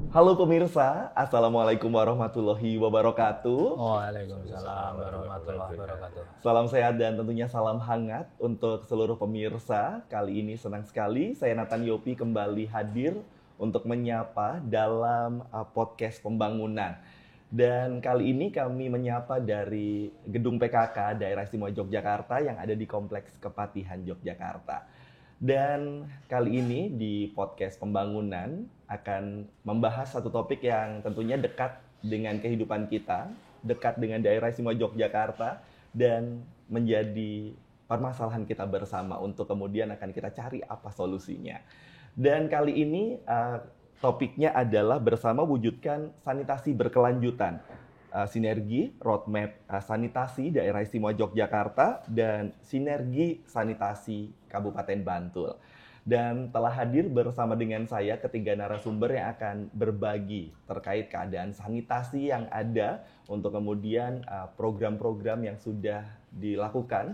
Halo pemirsa, Assalamualaikum warahmatullahi wabarakatuh. Waalaikumsalam warahmatullahi wabarakatuh. Salam sehat dan tentunya salam hangat untuk seluruh pemirsa. Kali ini senang sekali saya Nathan Yopi kembali hadir untuk menyapa dalam podcast pembangunan. Dan kali ini kami menyapa dari Gedung PKK Daerah Istimewa Yogyakarta yang ada di Kompleks Kepatihan Yogyakarta. Dan kali ini di podcast pembangunan akan membahas satu topik yang tentunya dekat dengan kehidupan kita, dekat dengan daerah istimewa Yogyakarta, dan menjadi permasalahan kita bersama untuk kemudian akan kita cari apa solusinya. Dan kali ini topiknya adalah bersama wujudkan sanitasi berkelanjutan. Sinergi roadmap sanitasi daerah istimewa Yogyakarta dan sinergi sanitasi Kabupaten Bantul. Dan telah hadir bersama dengan saya ketiga narasumber yang akan berbagi terkait keadaan sanitasi yang ada untuk kemudian program-program yang sudah dilakukan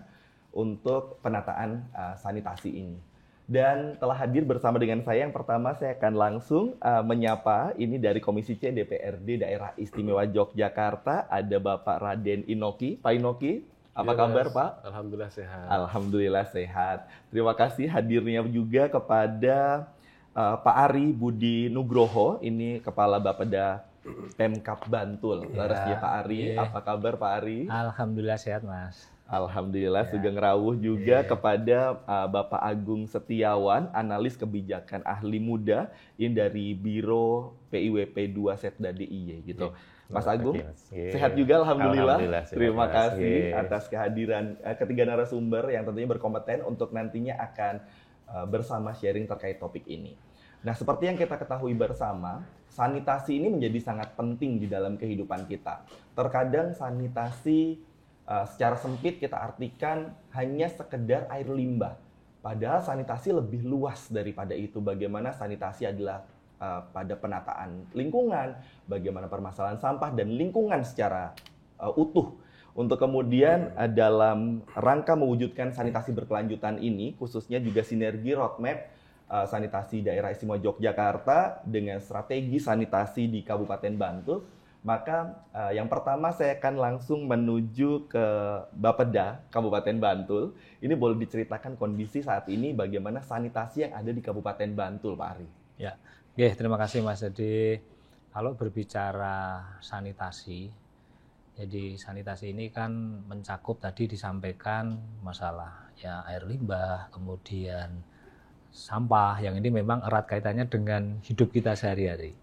untuk penataan sanitasi ini. Dan telah hadir bersama dengan saya yang pertama saya akan langsung menyapa ini dari Komisi C DPRD Daerah Istimewa Yogyakarta ada Bapak Raden Inoki. Pak Inoki, apa kabar Pak? Alhamdulillah sehat. Alhamdulillah sehat. Terima kasih hadirnya juga kepada Pak Ari Budi Nugroho, ini Kepala Bapeda Pemkab Bantul. Laras ya Pak Ari, apa kabar Pak Ari? Alhamdulillah sehat Mas. Alhamdulillah Sugeng Rawuh juga kepada Bapak Agung Setiawan, analis kebijakan ahli muda ini dari Biro PIWP 2 Setda DIY gitu. Mas Agung, sehat juga Alhamdulillah. Terima kasih atas kehadiran ketiga narasumber yang tentunya berkompeten untuk nantinya akan bersama sharing terkait topik ini. Nah, seperti yang kita ketahui bersama, sanitasi ini menjadi sangat penting di dalam kehidupan kita. Terkadang sanitasi secara sempit kita artikan hanya sekedar air limbah. Padahal sanitasi lebih luas daripada itu. Bagaimana sanitasi adalah pada penataan lingkungan, bagaimana permasalahan sampah dan lingkungan secara utuh. Untuk kemudian dalam rangka mewujudkan sanitasi berkelanjutan ini, khususnya juga sinergi roadmap sanitasi daerah istimewa Yogyakarta dengan strategi sanitasi di Kabupaten Bantul. Maka yang pertama saya akan langsung menuju ke Bapeda Kabupaten Bantul. Ini boleh diceritakan kondisi saat ini bagaimana sanitasi yang ada di Kabupaten Bantul, Pak Ari. Ya, oke, terima kasih Mas. Jadi kalau berbicara sanitasi, jadi sanitasi ini kan mencakup tadi disampaikan masalah ya air limbah, kemudian sampah yang ini memang erat kaitannya dengan hidup kita sehari-hari.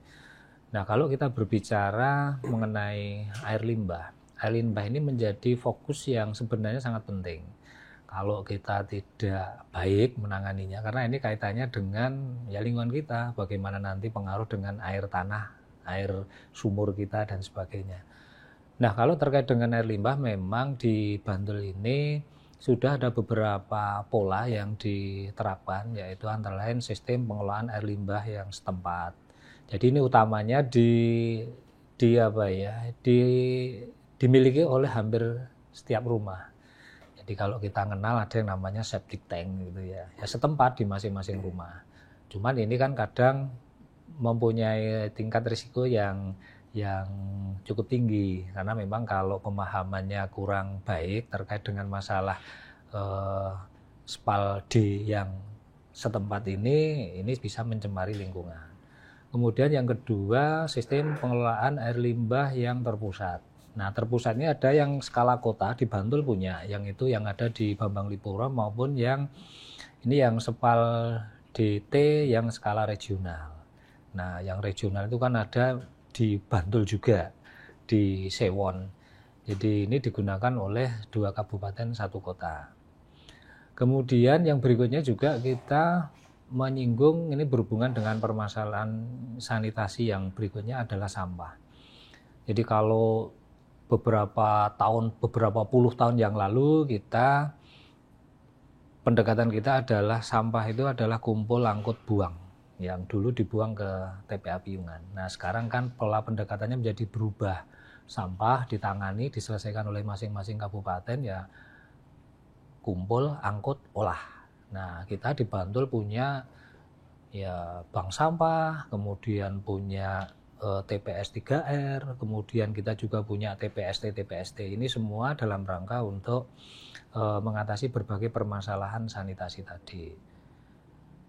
Nah, kalau kita berbicara mengenai air limbah ini menjadi fokus yang sebenarnya sangat penting. Kalau kita tidak baik menanganinya, karena ini kaitannya dengan ya lingkungan kita, bagaimana nanti pengaruh dengan air tanah, air sumur kita dan sebagainya. Nah, kalau terkait dengan air limbah, memang di Bantul ini sudah ada beberapa pola yang diterapkan, yaitu antara lain sistem pengelolaan air limbah yang setempat. Jadi ini utamanya dimiliki oleh hampir setiap rumah. Jadi kalau kita kenal ada yang namanya septic tank gitu ya setempat di masing-masing rumah. Cuman ini kan kadang mempunyai tingkat risiko yang cukup tinggi karena memang kalau pemahamannya kurang baik terkait dengan masalah spalde yang setempat ini bisa mencemari lingkungan. Kemudian yang kedua, sistem pengelolaan air limbah yang terpusat. Nah, terpusatnya ada yang skala kota di Bantul punya, yang itu yang ada di Bambang Lipuro maupun yang ini yang Spal DT yang skala regional. Nah, yang regional itu kan ada di Bantul juga, di Sewon. Jadi ini digunakan oleh 2 kabupaten 1 kota. Kemudian yang berikutnya juga kita menyinggung ini berhubungan dengan permasalahan sanitasi yang berikutnya adalah sampah. Jadi kalau beberapa puluh tahun yang lalu pendekatan kita adalah sampah itu adalah kumpul angkut buang yang dulu dibuang ke TPA Piungan. Nah, sekarang kan pola pendekatannya menjadi berubah. Sampah ditangani, diselesaikan oleh masing-masing kabupaten ya kumpul, angkut, olah. Nah, kita di Bantul punya ya bank sampah, kemudian punya TPS 3R, kemudian kita juga punya TPST. Ini semua dalam rangka untuk mengatasi berbagai permasalahan sanitasi tadi.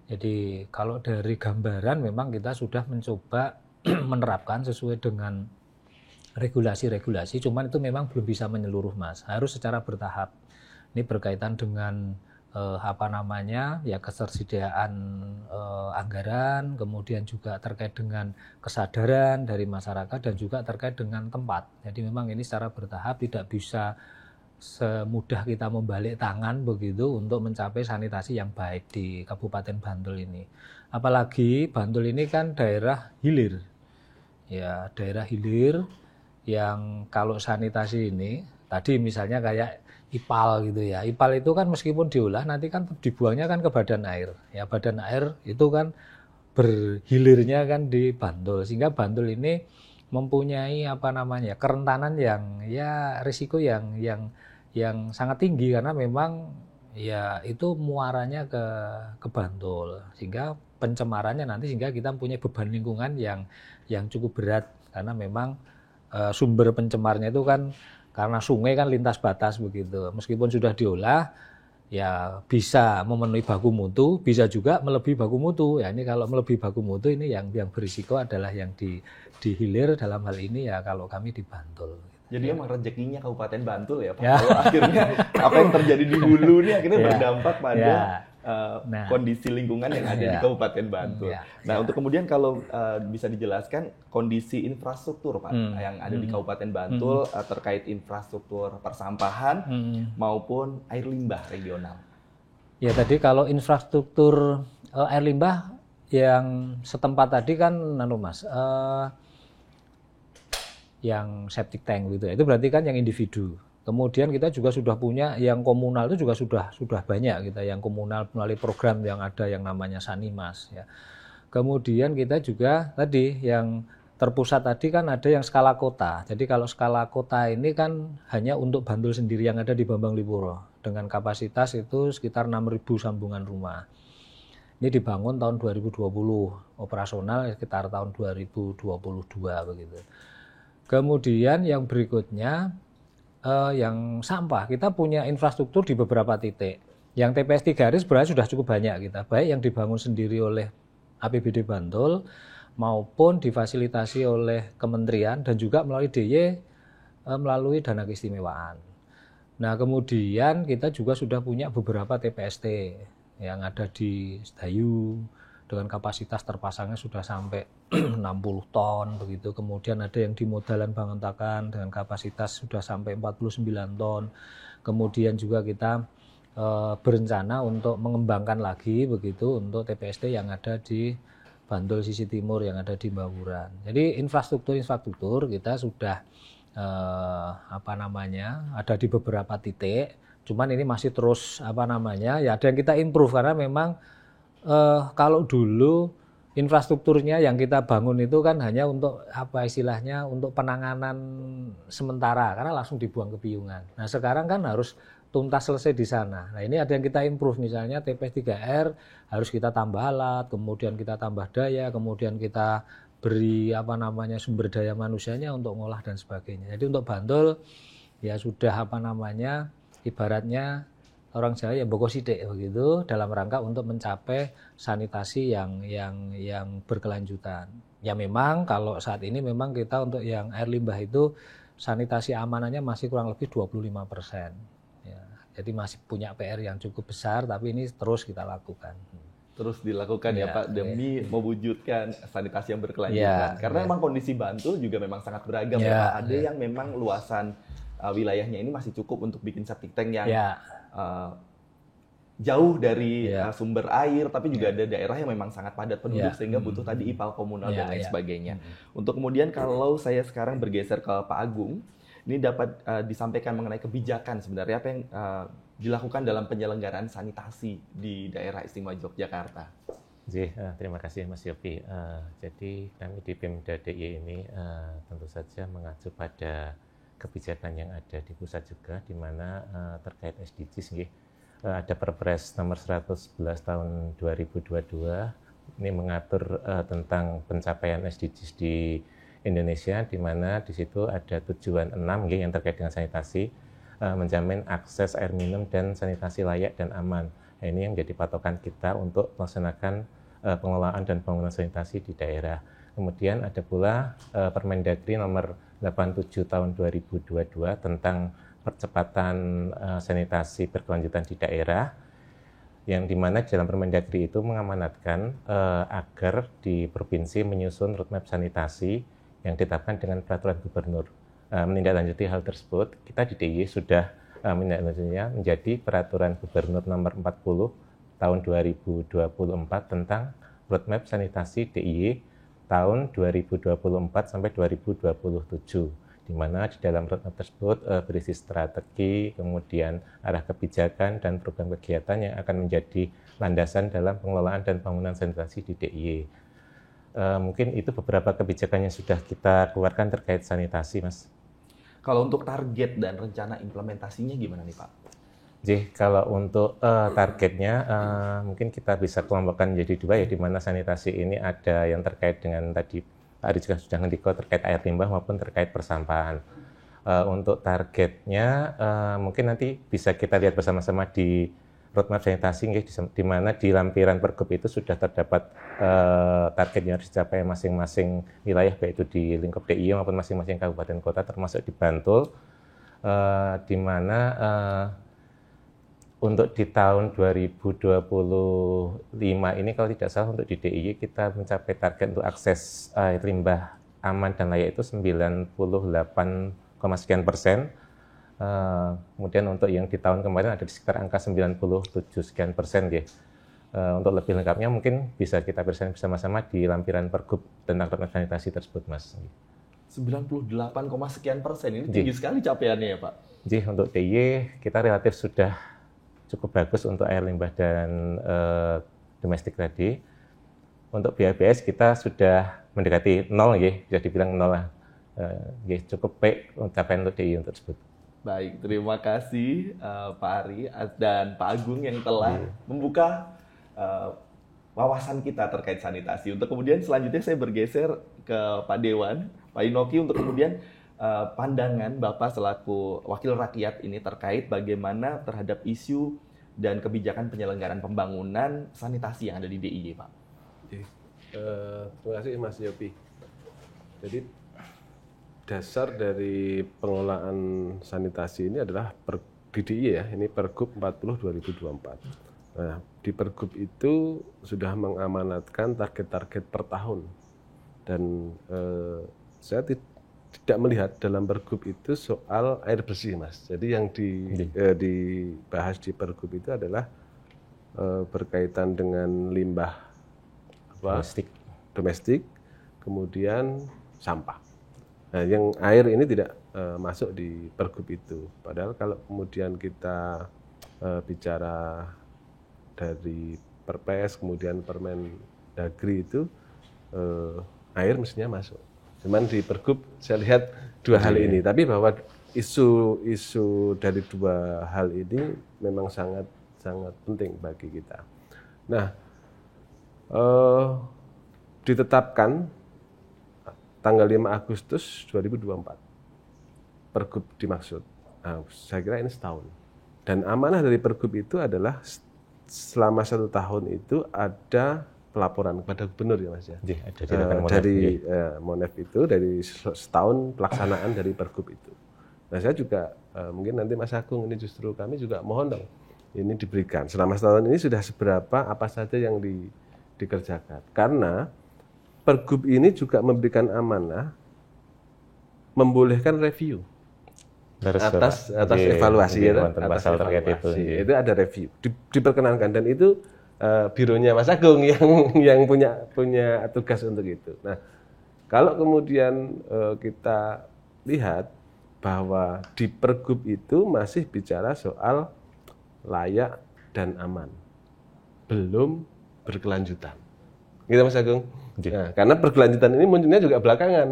Jadi kalau dari gambaran memang kita sudah mencoba menerapkan sesuai dengan regulasi-regulasi, cuman itu memang belum bisa menyeluruh, Mas. Harus secara bertahap. Ini berkaitan dengan ketersediaan anggaran, kemudian juga terkait dengan kesadaran dari masyarakat dan juga terkait dengan tempat. Jadi memang ini secara bertahap, tidak bisa semudah kita membalik tangan begitu untuk mencapai sanitasi yang baik di Kabupaten Bantul ini. Apalagi Bantul ini kan daerah hilir. Ya, daerah hilir yang kalau sanitasi ini tadi misalnya kayak IPAL gitu ya. IPAL itu kan meskipun diolah nanti kan dibuangnya kan ke badan air. Ya, badan air itu kan berhilirnya kan di Bantul. Sehingga Bantul ini mempunyai kerentanan yang risiko yang sangat tinggi karena memang ya itu muaranya ke Bantul. Sehingga pencemarannya nanti sehingga kita punya beban lingkungan yang cukup berat karena memang sumber pencemarnya itu kan karena sungai kan lintas batas begitu. Meskipun sudah diolah, ya bisa memenuhi baku mutu, bisa juga melebihi baku mutu. Ya ini kalau melebihi baku mutu ini yang berisiko adalah yang di hilir dalam hal ini ya kalau kami di Bantul. Jadi emang rezekinya Kabupaten Bantul ya Pak. Ya. Kalau akhirnya apa yang terjadi di hulu ini akhirnya berdampak pada kondisi lingkungan yang ada di Kabupaten Bantul. Untuk kemudian kalau bisa dijelaskan kondisi infrastruktur Pak yang ada di Kabupaten Bantul terkait infrastruktur persampahan maupun air limbah regional. Ya tadi kalau infrastruktur air limbah yang setempat tadi kan yang septic tank gitu ya. Itu berarti kan yang individu. Kemudian kita juga sudah punya yang komunal itu juga sudah banyak kita yang komunal melalui program yang ada yang namanya Sanimas ya. Kemudian kita juga tadi yang terpusat tadi kan ada yang skala kota. Jadi kalau skala kota ini kan hanya untuk Bantul sendiri yang ada di Bambang Lipuro dengan kapasitas itu sekitar 6.000 sambungan rumah. Ini dibangun tahun 2020, operasional sekitar tahun 2022 begitu. Kemudian yang berikutnya yang sampah, kita punya infrastruktur di beberapa titik. Yang TPS 3R sebenarnya sudah cukup banyak kita, baik yang dibangun sendiri oleh APBD Bantul maupun difasilitasi oleh kementerian dan juga melalui DIY melalui dana keistimewaan. Nah kemudian kita juga sudah punya beberapa TPST yang ada di Sedayu dengan kapasitas terpasangnya sudah sampai 60 ton begitu. Kemudian ada yang di Modalan Bangontakan dengan kapasitas sudah sampai 49 ton. Kemudian juga kita berencana untuk mengembangkan lagi begitu untuk TPST yang ada di Bantul sisi timur yang ada di Mbawuran. Jadi infrastruktur kita sudah ada di beberapa titik. Cuman ini masih terus ya ada yang kita improve karena memang kalau dulu infrastrukturnya yang kita bangun itu kan hanya untuk untuk penanganan sementara karena langsung dibuang ke Piungan. Nah sekarang kan harus tuntas selesai di sana. Nah ini ada yang kita improve misalnya TPS 3R harus kita tambah alat, kemudian kita tambah daya, kemudian kita beri sumber daya manusianya untuk ngolah dan sebagainya. Jadi untuk Bantul ya sudah ibaratnya orang Jawa ya boko sithik begitu dalam rangka untuk mencapai sanitasi yang berkelanjutan. Ya memang kalau saat ini memang kita untuk yang air limbah itu sanitasi amanannya masih kurang lebih 25%. Ya, jadi masih punya PR yang cukup besar tapi ini terus kita lakukan. Terus dilakukan ya Pak demi mewujudkan sanitasi yang berkelanjutan. Karena memang kondisi Bantul juga memang sangat beragam ya Pak. Ada yang memang luasan wilayahnya ini masih cukup untuk bikin septic tank yang jauh dari sumber air, tapi juga ada daerah yang memang sangat padat penduduk sehingga butuh tadi IPAL komunal dan lain sebagainya. Untuk kemudian kalau saya sekarang bergeser ke Pak Agung, ini dapat disampaikan mengenai kebijakan sebenarnya apa yang dilakukan dalam penyelenggaraan sanitasi di daerah istimewa Yogyakarta. Terima kasih Mas Yopi. Jadi kami di Pemda DIY ini tentu saja mengacu pada kebijakan yang ada di pusat juga, di mana terkait SDGs, ada Perpres nomor 111 tahun 2022 ini mengatur tentang pencapaian SDGs di Indonesia, di mana di situ ada tujuan 6 yang terkait dengan sanitasi, menjamin akses air minum dan sanitasi layak dan aman. Nah, ini yang jadi patokan kita untuk melaksanakan pengelolaan dan pembangunan sanitasi di daerah. Kemudian ada pula Permendagri nomor 87 tahun 2022 tentang percepatan sanitasi berkelanjutan di daerah, yang dimana dalam Permendagri itu mengamanatkan agar di provinsi menyusun roadmap sanitasi yang ditetapkan dengan peraturan gubernur. Menindaklanjuti hal tersebut, kita di DIY sudah menindaklanjutinya menjadi peraturan gubernur nomor 40 tahun 2024 tentang roadmap sanitasi DIY tahun 2024 sampai 2027, di mana di dalam roadmap tersebut berisi strategi, kemudian arah kebijakan dan program kegiatan yang akan menjadi landasan dalam pengelolaan dan pembangunan sanitasi di DIY. Mungkin itu beberapa kebijakan yang sudah kita keluarkan terkait sanitasi, Mas. Kalau untuk target dan rencana implementasinya gimana nih Pak? Jadi kalau untuk targetnya mungkin kita bisa kelompokkan menjadi dua ya, di mana sanitasi ini ada yang terkait dengan tadi Pak Ari juga sudah ngendiko terkait air limbah maupun terkait persampahan. Untuk targetnya mungkin nanti bisa kita lihat bersama-sama di roadmap sanitasi, di mana di lampiran Pergub itu sudah terdapat target yang harus dicapai masing-masing wilayah, baik itu di lingkup DIY maupun masing-masing kabupaten kota, termasuk di Bantul, di mana untuk di tahun 2025 ini kalau tidak salah untuk di DIY kita mencapai target untuk akses air limbah aman dan layak itu 98, sekian%. Kemudian untuk yang di tahun kemarin ada di sekitar angka 97 sekian persen ya. Untuk lebih lengkapnya mungkin bisa kita presentasi bersama-sama di lampiran Pergub tentang roadmap sanitasi tersebut, Mas. 98, sekian persen, ini tinggi sekali capaiannya ya Pak? Jadi untuk DIY kita relatif sudah cukup bagus untuk air limbah dan domestik tadi. Untuk BABS kita sudah mendekati 0 ya, bisa dibilang 0 lah. Cukup baik capaian untuk DIY tersebut. Baik, terima kasih Pak Ari dan Pak Agung yang telah membuka wawasan kita terkait sanitasi. Untuk kemudian selanjutnya saya bergeser ke Pak Dewan, Pak Inoki, untuk kemudian pandangan Bapak selaku wakil rakyat ini terkait bagaimana terhadap isu dan kebijakan penyelenggaraan pembangunan sanitasi yang ada di DIY, Pak. Terima kasih Mas Yopi. Jadi dasar dari pengelolaan sanitasi ini adalah di DIY ya, ini Pergub 40 2024. Nah, di Pergub itu sudah mengamanatkan target-target per tahun. Dan saya tidak melihat dalam Pergub itu soal air bersih, Mas. Jadi yang dibahas di Pergub itu adalah berkaitan dengan limbah domestik, kemudian sampah. Nah, yang air ini tidak masuk di Pergub itu. Padahal kalau kemudian kita bicara dari Perpres, kemudian Permendagri itu air mestinya masuk. Cuman di Pergub saya lihat dua hal ini. Tapi bahwa isu dari dua hal ini memang sangat penting bagi kita. Nah, ditetapkan tanggal 5 Agustus 2024, Pergub dimaksud. Nah, saya kira ini setahun. Dan amanah dari Pergub itu adalah selama 1 tahun itu ada pelaporan kepada gubernur ya Mas ya. Dari Monef itu, dari setahun pelaksanaan dari Pergub itu. Nah saya juga, mungkin nanti Mas Agung, ini justru kami juga mohon dong, ini diberikan. Selama setahun ini sudah seberapa, apa saja yang dikerjakan. Karena Pergub ini juga memberikan amanah, membolehkan review atas evaluasi ya, atas evaluasi. Itu ada review, diperkenankan, dan itu bironya Mas Agung yang punya tugas untuk itu. Nah, kalau kemudian kita lihat bahwa di Pergub itu masih bicara soal layak dan aman, belum berkelanjutan. Gitu Mas Agung. Nah, karena berkelanjutan ini munculnya juga belakangan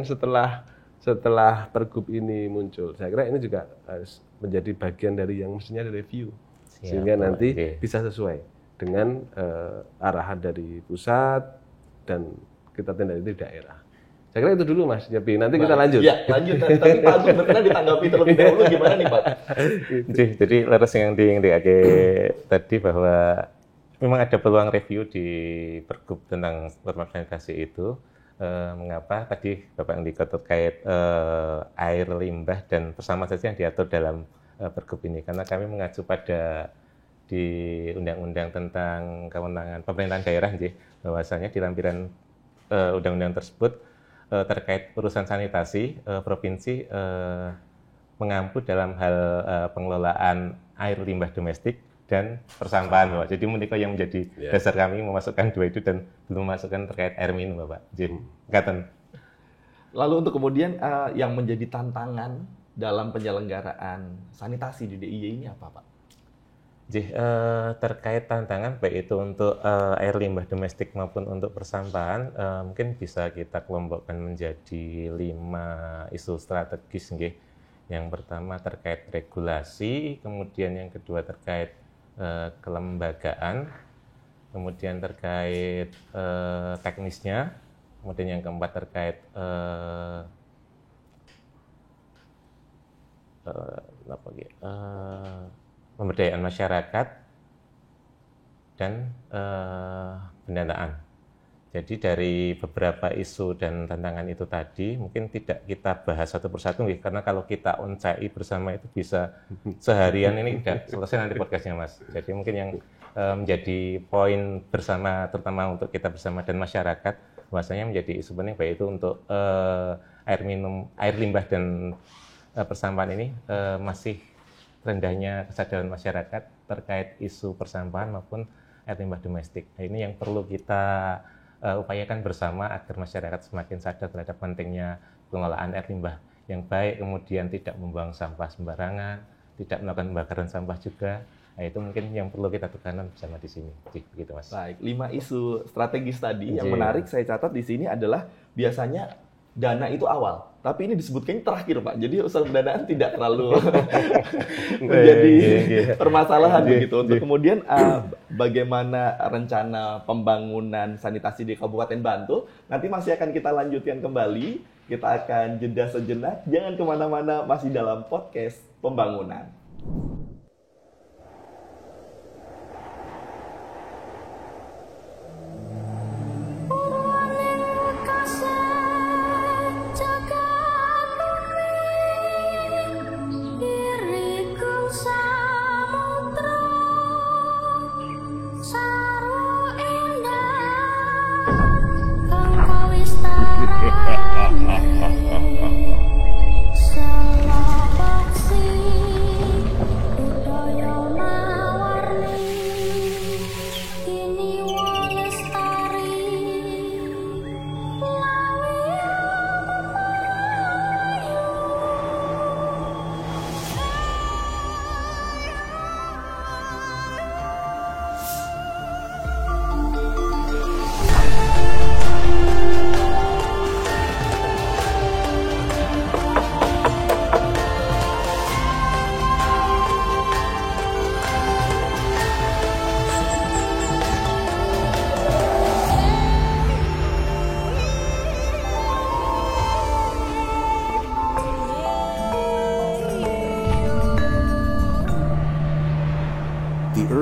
setelah Pergub ini muncul. Saya kira ini juga harus menjadi bagian dari yang mestinya direview. Sehingga nanti bisa sesuai dengan arahan dari pusat dan kita tindak lanjuti di daerah. Saya kira itu dulu Mas Yopi, nanti kita lanjut. Ya, lanjut. Tapi Pak Agus berkenan ditanggapi terlebih dahulu gimana nih Pak? Jadi leres yang tadi bahwa memang ada peluang review di Pergub tentang norma sanitasi itu. Mengapa tadi Bapak Andika terkait air limbah dan persamaan saja yang diatur dalam Pergub ini, karena kami mengacu pada di Undang-Undang tentang Kewenangan Pemerintahan Daerah, bahwasanya di lampiran undang-undang tersebut terkait urusan sanitasi, provinsi mengampu dalam hal pengelolaan air limbah domestik dan persampahan, Bapak. Jadi menika yang menjadi dasar kami memasukkan dua itu dan belum memasukkan terkait air minum, Bapak. Jadi, lalu untuk kemudian yang menjadi tantangan dalam penyelenggaraan sanitasi di DIY ini apa, Pak? Terkait tantangan baik itu untuk air limbah domestik maupun untuk persampahan, mungkin bisa kita kelompokkan menjadi 5 isu strategis. Yang pertama terkait regulasi, kemudian yang kedua terkait kelembagaan, kemudian terkait teknisnya, kemudian yang keempat terkait pemberdayaan masyarakat dan pendanaan. Jadi dari beberapa isu dan tantangan itu tadi mungkin tidak kita bahas satu persatu, karena kalau kita oncai bersama itu bisa seharian, ini tidak selesai nanti podcastnya Mas. Jadi mungkin yang menjadi poin bersama, terutama untuk kita bersama dan masyarakat, bahwasanya menjadi isu penting baik itu untuk air minum, air limbah dan persampahan ini masih rendahnya kesadaran masyarakat terkait isu persampahan maupun air limbah domestik. Nah, ini yang perlu kita upayakan bersama agar masyarakat semakin sadar terhadap pentingnya pengelolaan air limbah yang baik, kemudian tidak membuang sampah sembarangan, tidak melakukan pembakaran sampah juga. Nah, itu mungkin yang perlu kita tekankan bersama di sini. Begitu, Mas. Baik, 5 isu strategis tadi. Yang menarik saya catat di sini adalah biasanya dana itu awal, tapi ini disebutkan terakhir, Pak. Jadi usaha pendanaan tidak terlalu menjadi permasalahan begitu. Untuk kemudian bagaimana rencana pembangunan sanitasi di Kabupaten Bantul nanti masih akan kita lanjutkan kembali. Kita akan jeda sejenak. Jangan kemana-mana, masih dalam podcast Pembangunan.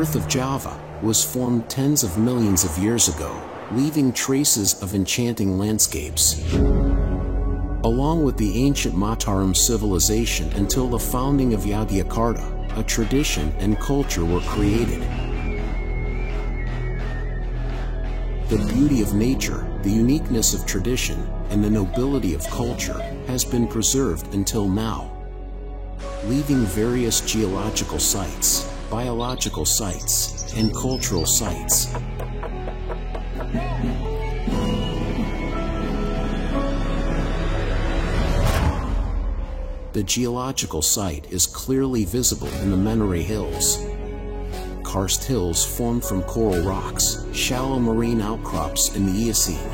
Of Java was formed tens of millions of years ago, leaving traces of enchanting landscapes. Along with the ancient Mataram civilization until the founding of Yogyakarta, a tradition and culture were created. The beauty of nature, the uniqueness of tradition, and the nobility of culture has been preserved until now, leaving various geological sites, biological sites, and cultural sites. The geological site is clearly visible in the Menare Hills. Karst hills formed from coral rocks, shallow marine outcrops in the Eocene.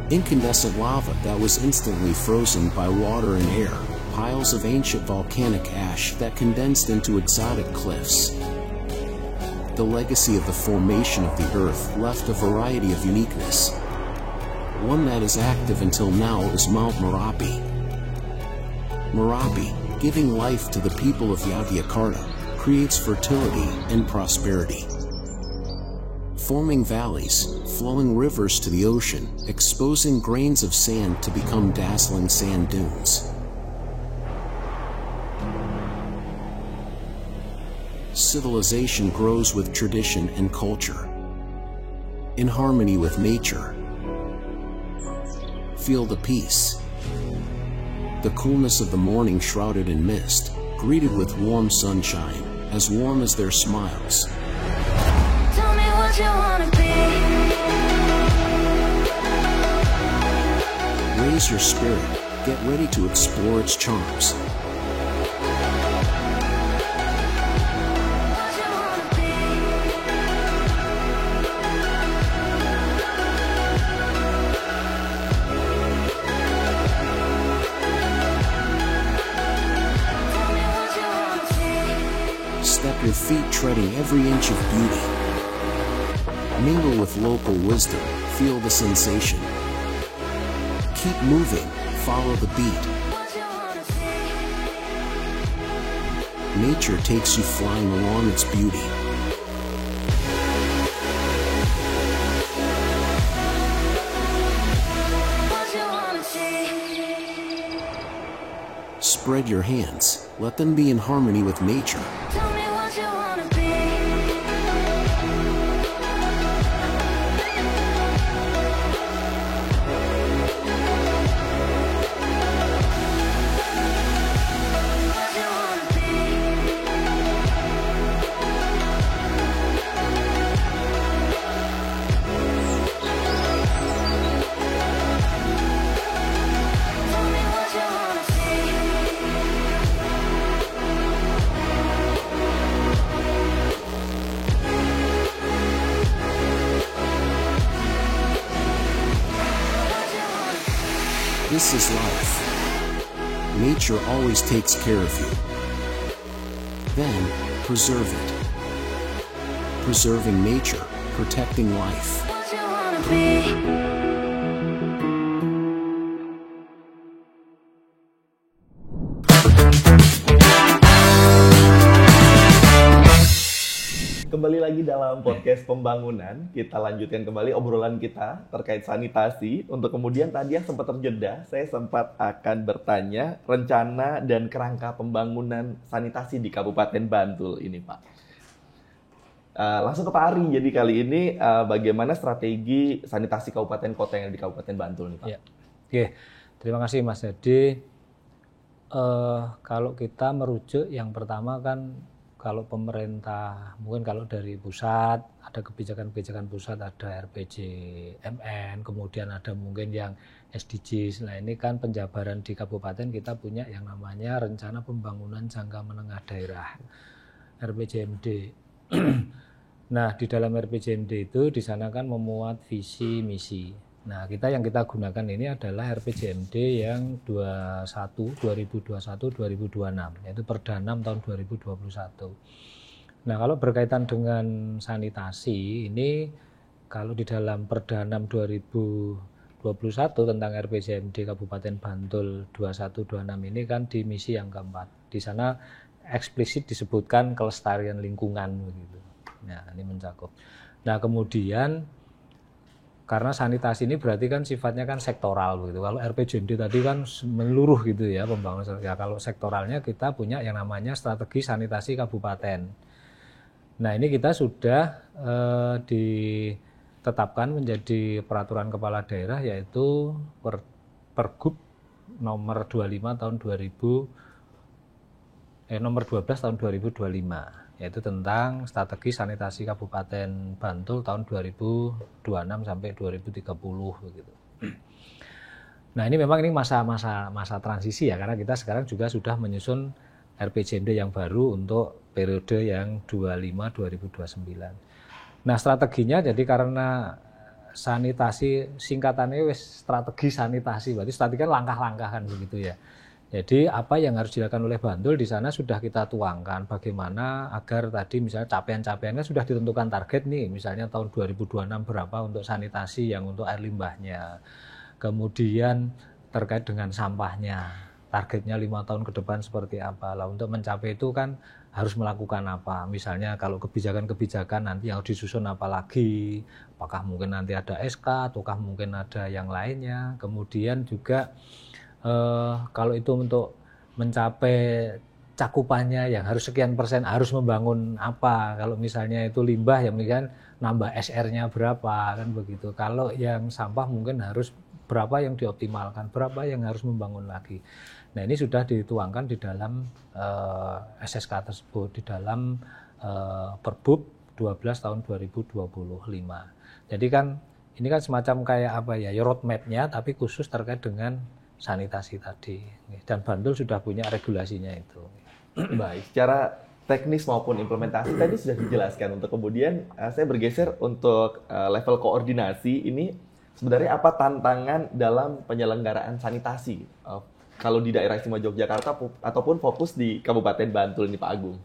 Incandescent lava that was instantly frozen by water and air, piles of ancient volcanic ash that condensed into exotic cliffs. The legacy of the formation of the Earth left a variety of uniqueness. One that is active until now is Mount Merapi. Merapi, giving life to the people of Yogyakarta, creates fertility and prosperity. Forming valleys, flowing rivers to the ocean, exposing grains of sand to become dazzling sand dunes. Civilization grows with tradition and culture, in harmony with nature. Feel the peace, the coolness of the morning shrouded in mist, greeted with warm sunshine, as warm as their smiles. Tell me what you wanna be. Raise your spirit, get ready to explore its charms. What you wanna be. Tell me what you wanna see. Step your feet treading every inch of beauty. Mingle with local wisdom, feel the sensation. Keep moving, follow the beat. What you wanna see. Nature takes you flying along its beauty. What you wanna see. Spread your hands, let them be in harmony with nature. Tell me what you wanna be. What you wanna be. Tell me what you wanna see. This is life. Nature always takes care of you. Then, preserve it. Preserving nature, protecting life. What you wanna be. Kembali lagi dalam podcast pembangunan, kita lanjutkan kembali obrolan kita terkait sanitasi. Untuk kemudian tadi yang sempat terjeda, saya sempat akan bertanya rencana dan kerangka pembangunan sanitasi di Kabupaten Bantul ini, Pak. Langsung ke Pak Ari, jadi kali ini bagaimana strategi sanitasi kabupaten kota yang ada di Kabupaten Bantul nih, Pak? Ya. Oke, terima kasih Mas Jadi. Kalau kita merujuk yang pertama kan, kalau pemerintah, mungkin kalau dari pusat, ada kebijakan-kebijakan pusat, ada RPJMN, kemudian ada mungkin yang SDGs. Nah ini kan penjabaran di kabupaten kita punya yang namanya Rencana Pembangunan Jangka Menengah Daerah, RPJMD. Nah di dalam RPJMD itu di sana kan memuat visi misi. Nah, yang kita gunakan ini adalah RPJMD yang 2021-2026, yaitu Perda 6 tahun 2021. Nah, kalau berkaitan dengan sanitasi, ini kalau di dalam Perda 6 2021 tentang RPJMD Kabupaten Bantul 2126 ini kan di misi yang keempat. Di sana eksplisit disebutkan kelestarian lingkungan begitu. Nah, ini mencakup. Nah, kemudian karena sanitasi ini berarti kan sifatnya kan sektoral begitu. Kalau RPJMD tadi kan menyeluruh gitu ya pembangunan. Ya kalau sektoralnya kita punya yang namanya strategi sanitasi kabupaten. Nah ini kita sudah ditetapkan menjadi peraturan kepala daerah yaitu Pergub nomor 25 tahun 12 tahun 2025. Yaitu tentang strategi sanitasi Kabupaten Bantul tahun 2026 sampai 2030 begitu. Nah, ini memang ini masa transisi ya, karena kita sekarang juga sudah menyusun RPJMD yang baru untuk periode yang 25-2029. Nah, strateginya jadi karena sanitasi singkatannya strategi sanitasi, berarti strategi kan langkah-langkah kan begitu ya. Jadi apa yang harus dilakukan oleh Bantul di sana sudah kita tuangkan bagaimana agar tadi misalnya capaian-capaiannya sudah ditentukan target nih, misalnya tahun 2026 berapa untuk sanitasi yang untuk air limbahnya. Kemudian terkait dengan sampahnya, targetnya 5 tahun ke depan seperti apa. Lah untuk mencapai itu kan harus melakukan apa. Misalnya kalau kebijakan-kebijakan nanti yang disusun apa lagi, apakah mungkin nanti ada SK ataukah mungkin ada yang lainnya. Kemudian juga kalau itu untuk mencapai cakupannya yang harus sekian persen harus membangun apa. Kalau misalnya itu limbah ya mungkin nambah SR-nya berapa kan begitu. Kalau yang sampah mungkin harus berapa yang dioptimalkan, berapa yang harus membangun lagi. Nah ini sudah dituangkan di dalam SSK tersebut, di dalam Perbub 12 tahun 2025. Jadi kan ini kan semacam kayak apa ya, roadmap-nya tapi khusus terkait dengan sanitasi tadi. Dan Bantul sudah punya regulasinya itu. Baik, secara teknis maupun implementasi tadi sudah dijelaskan. Untuk kemudian saya bergeser untuk level koordinasi ini sebenarnya apa tantangan dalam penyelenggaraan sanitasi kalau di daerah istimewa Yogyakarta ataupun fokus di Kabupaten Bantul ini Pak Agung?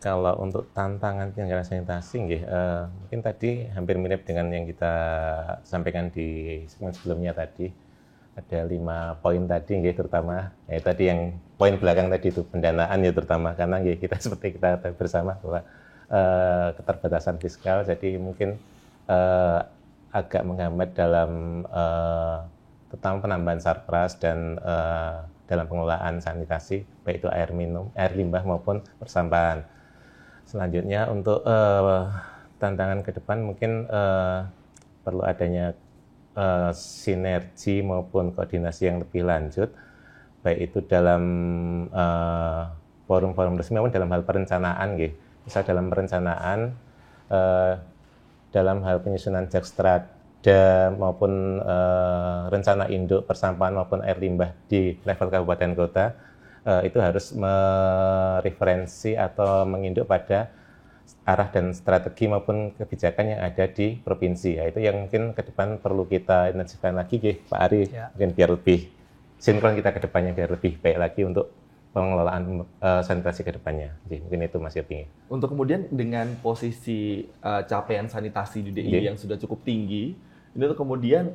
Kalau untuk tantangan penyelenggaraan sanitasi, mungkin tadi hampir mirip dengan yang kita sampaikan di segmen sebelumnya tadi. Ada 5 poin tadi, terutama tadi yang poin belakang tadi itu pendanaan ya terutama, karena kita seperti kita tahu bersama bahwa keterbatasan fiskal, jadi mungkin agak menghambat dalam terutama penambahan sarpras dan dalam pengelolaan sanitasi, baik itu air minum, air limbah maupun persampahan. Selanjutnya untuk tantangan ke depan mungkin perlu adanya sinergi maupun koordinasi yang lebih lanjut, baik itu dalam forum-forum resmi maupun dalam hal perencanaan. Misal dalam perencanaan, dalam hal penyusunan jakstrada maupun rencana induk persampahan maupun air limbah di level kabupaten kota, itu harus mereferensi atau menginduk pada arah dan strategi maupun kebijakan yang ada di provinsi. Itu yang mungkin ke depan perlu kita intensifkan lagi, Pak Ari, mungkin biar lebih sinkron kita ke depannya, biar lebih baik lagi untuk pengelolaan sanitasi ke depannya. Mungkin itu Mas Yopi. Untuk kemudian dengan posisi capaian sanitasi di DIY yang sudah cukup tinggi, ini tuh kemudian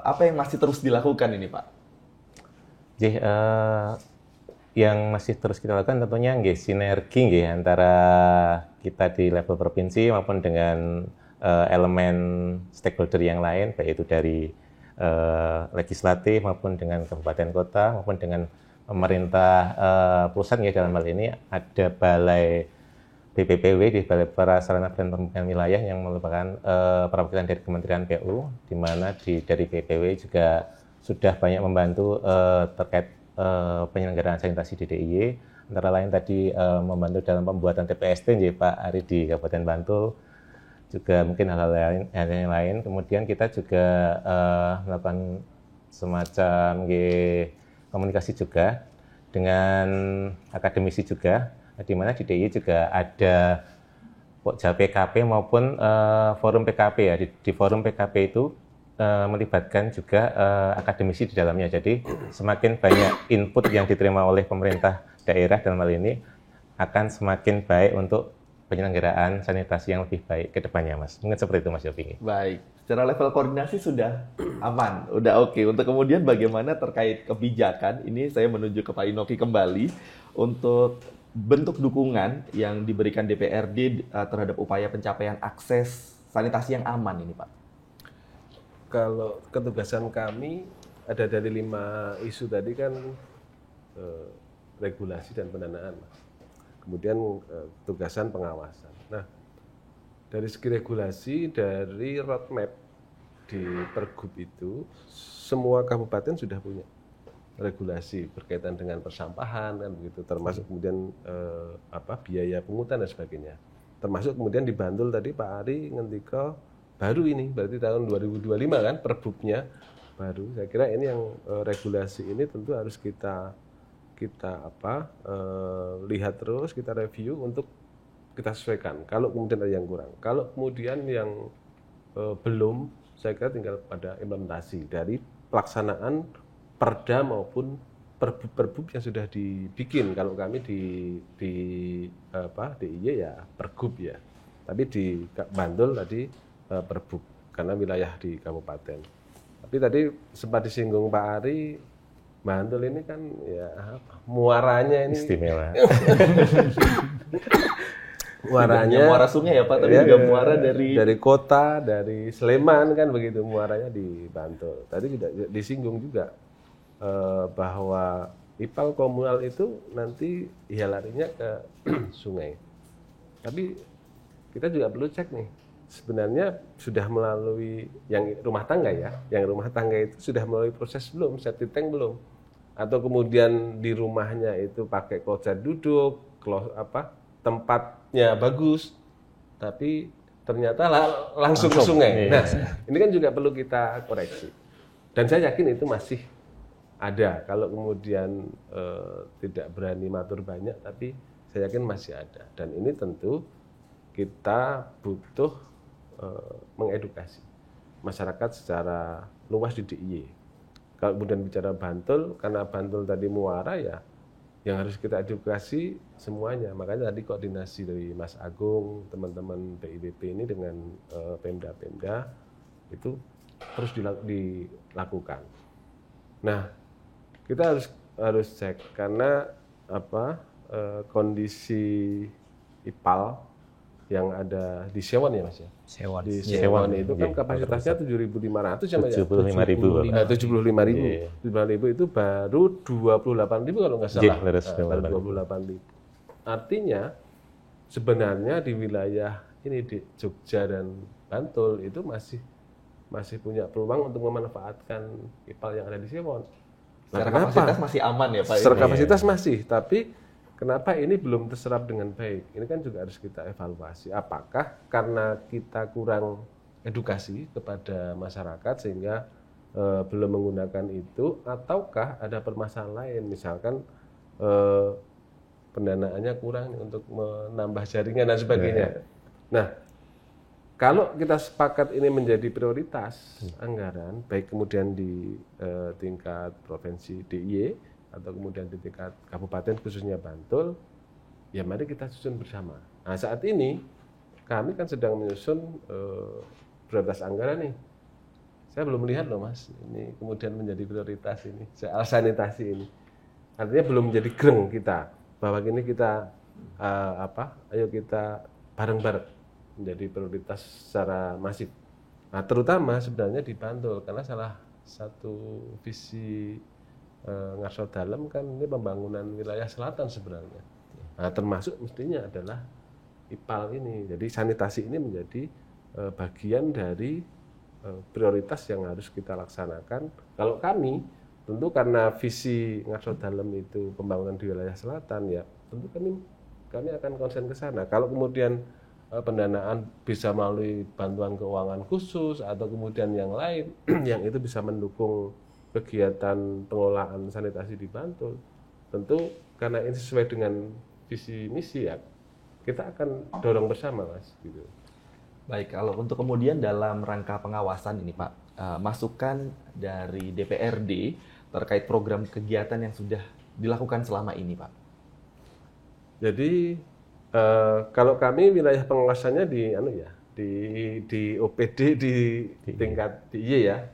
apa yang masih terus dilakukan ini Pak? Yang masih terus kita lakukan tentunya sinergi antara kita di level provinsi maupun dengan elemen stakeholder yang lain, baik itu dari legislatif maupun dengan kabupaten kota maupun dengan pemerintah pusat. Dalam hal ini ada Balai BPPW, di Balai Prasarana dan Pembangunan Wilayah, yang merupakan perwakilan dari Kementerian PU, di mana dari BPPW juga sudah banyak membantu terkait penyelenggaraan sanitasi di DIY. Antara lain tadi membantu dalam pembuatan TPST Pak Ari di Kabupaten Bantul, juga mungkin hal-hal yang lain. Kemudian kita juga melakukan semacam komunikasi juga dengan akademisi juga, di mana di DIY juga ada Pokja PKP maupun forum PKP ya. Di forum PKP itu melibatkan juga akademisi di dalamnya. Jadi semakin banyak input yang diterima oleh pemerintah daerah dalam hal ini, akan semakin baik untuk penyelenggaraan sanitasi yang lebih baik ke depannya, Mas. Mungkin seperti itu, Mas Yopi. Baik, secara level koordinasi sudah aman, udah oke. Untuk kemudian bagaimana terkait kebijakan, ini saya menuju ke Pak Inoki kembali untuk bentuk dukungan yang diberikan DPRD terhadap upaya pencapaian akses sanitasi yang aman ini, Pak. Kalau ketugasan kami ada dari 5 isu tadi kan regulasi dan pendanaan, Mas. Kemudian tugasan pengawasan. Nah, dari segi regulasi, dari roadmap di Pergub itu, semua kabupaten sudah punya regulasi berkaitan dengan persampahan kan begitu, termasuk kemudian biaya pungutan dan sebagainya. Termasuk kemudian di Bantul tadi Pak Ari ngendika baru ini, berarti tahun 2025 kan Perbubnya baru. Saya kira ini yang regulasi ini tentu harus kita lihat terus, kita review untuk kita sesuaikan. Kalau kemudian ada yang kurang, kalau kemudian yang belum saya kira tinggal pada implementasi dari pelaksanaan perda maupun pergub yang sudah dibikin. Kalau kami di DIY ya pergub ya, tapi di Bantul tadi pergub karena wilayah di kabupaten. Tapi tadi sempat disinggung Pak Ari, Bantul ini kan ya muaranya ini istimewa. Muaranya muara sungai ya Pak, tapi juga muara dari kota, dari Sleman kan begitu, muaranya di Bantul. Tadi tidak disinggung juga bahwa IPAL komunal itu nanti ya larinya ke sungai. Tapi kita juga perlu cek nih, sebenarnya sudah melalui yang rumah tangga ya, yang rumah tangga itu sudah melalui proses belum, septic tank belum, atau kemudian di rumahnya itu pakai kloset duduk, tempatnya bagus, tapi ternyata langsung ke sungai. Nah, ini kan juga perlu kita koreksi. Dan saya yakin itu masih ada. Kalau kemudian tidak berani matur banyak, tapi saya yakin masih ada. Dan ini tentu kita butuh mengedukasi masyarakat secara luas di DIY. Kalau kemudian bicara Bantul, karena Bantul tadi muara ya, yang harus kita edukasi semuanya. Makanya tadi koordinasi dari Mas Agung, teman-teman PIBP ini dengan Pemda-Pemda itu terus dilakukan. Nah, kita harus cek karena kondisi IPAL yang ada di Sewon ya Mas ya. Sewon. Di Sewon itu kan kapasitasnya 7.500 ya Mas ya. 75.000. 75.000 itu baru 28.000 kalau nggak salah. Baru 28.000. Artinya sebenarnya di wilayah ini di Jogja dan Bantul itu masih punya peluang untuk memanfaatkan IPAL yang ada di Sewon. Secara kapasitas masih aman ya Pak? Secara kapasitas masih, tapi kenapa ini belum terserap dengan baik? Ini kan juga harus kita evaluasi. Apakah karena kita kurang edukasi kepada masyarakat sehingga belum menggunakan itu, ataukah ada permasalahan lain? Misalkan pendanaannya kurang untuk menambah jaringan dan sebagainya. Nah, kalau kita sepakat ini menjadi prioritas anggaran, baik kemudian di tingkat provinsi DIY atau kemudian di tingkat kabupaten khususnya Bantul, ya mari kita susun bersama. Nah saat ini kami kan sedang menyusun prioritas anggaran nih. Saya belum melihat loh Mas, ini kemudian menjadi prioritas ini, soal sanitasi ini. Artinya belum menjadi greng kita, bahwa ini kita ayo kita bareng-bareng menjadi prioritas secara masif. Nah, terutama sebenarnya di Bantul karena salah satu visi Ngarso Dalem kan ini pembangunan wilayah selatan sebenarnya. Nah, termasuk mestinya adalah IPAL ini. Jadi sanitasi ini menjadi bagian dari prioritas yang harus kita laksanakan. Kalau kami tentu karena visi Ngarso Dalem itu pembangunan di wilayah selatan ya, tentu kami akan konsen ke sana. Kalau kemudian pendanaan bisa melalui bantuan keuangan khusus atau kemudian yang lain yang itu bisa mendukung kegiatan pengelolaan sanitasi di Bantul, tentu karena ini sesuai dengan visi misi ya kita akan dorong bersama Mas gitu. Baik, kalau untuk kemudian dalam rangka pengawasan ini Pak, masukan dari DPRD terkait program kegiatan yang sudah dilakukan selama ini Pak. Jadi kalau kami wilayah pengawasannya di OPD di tingkat DIY ya,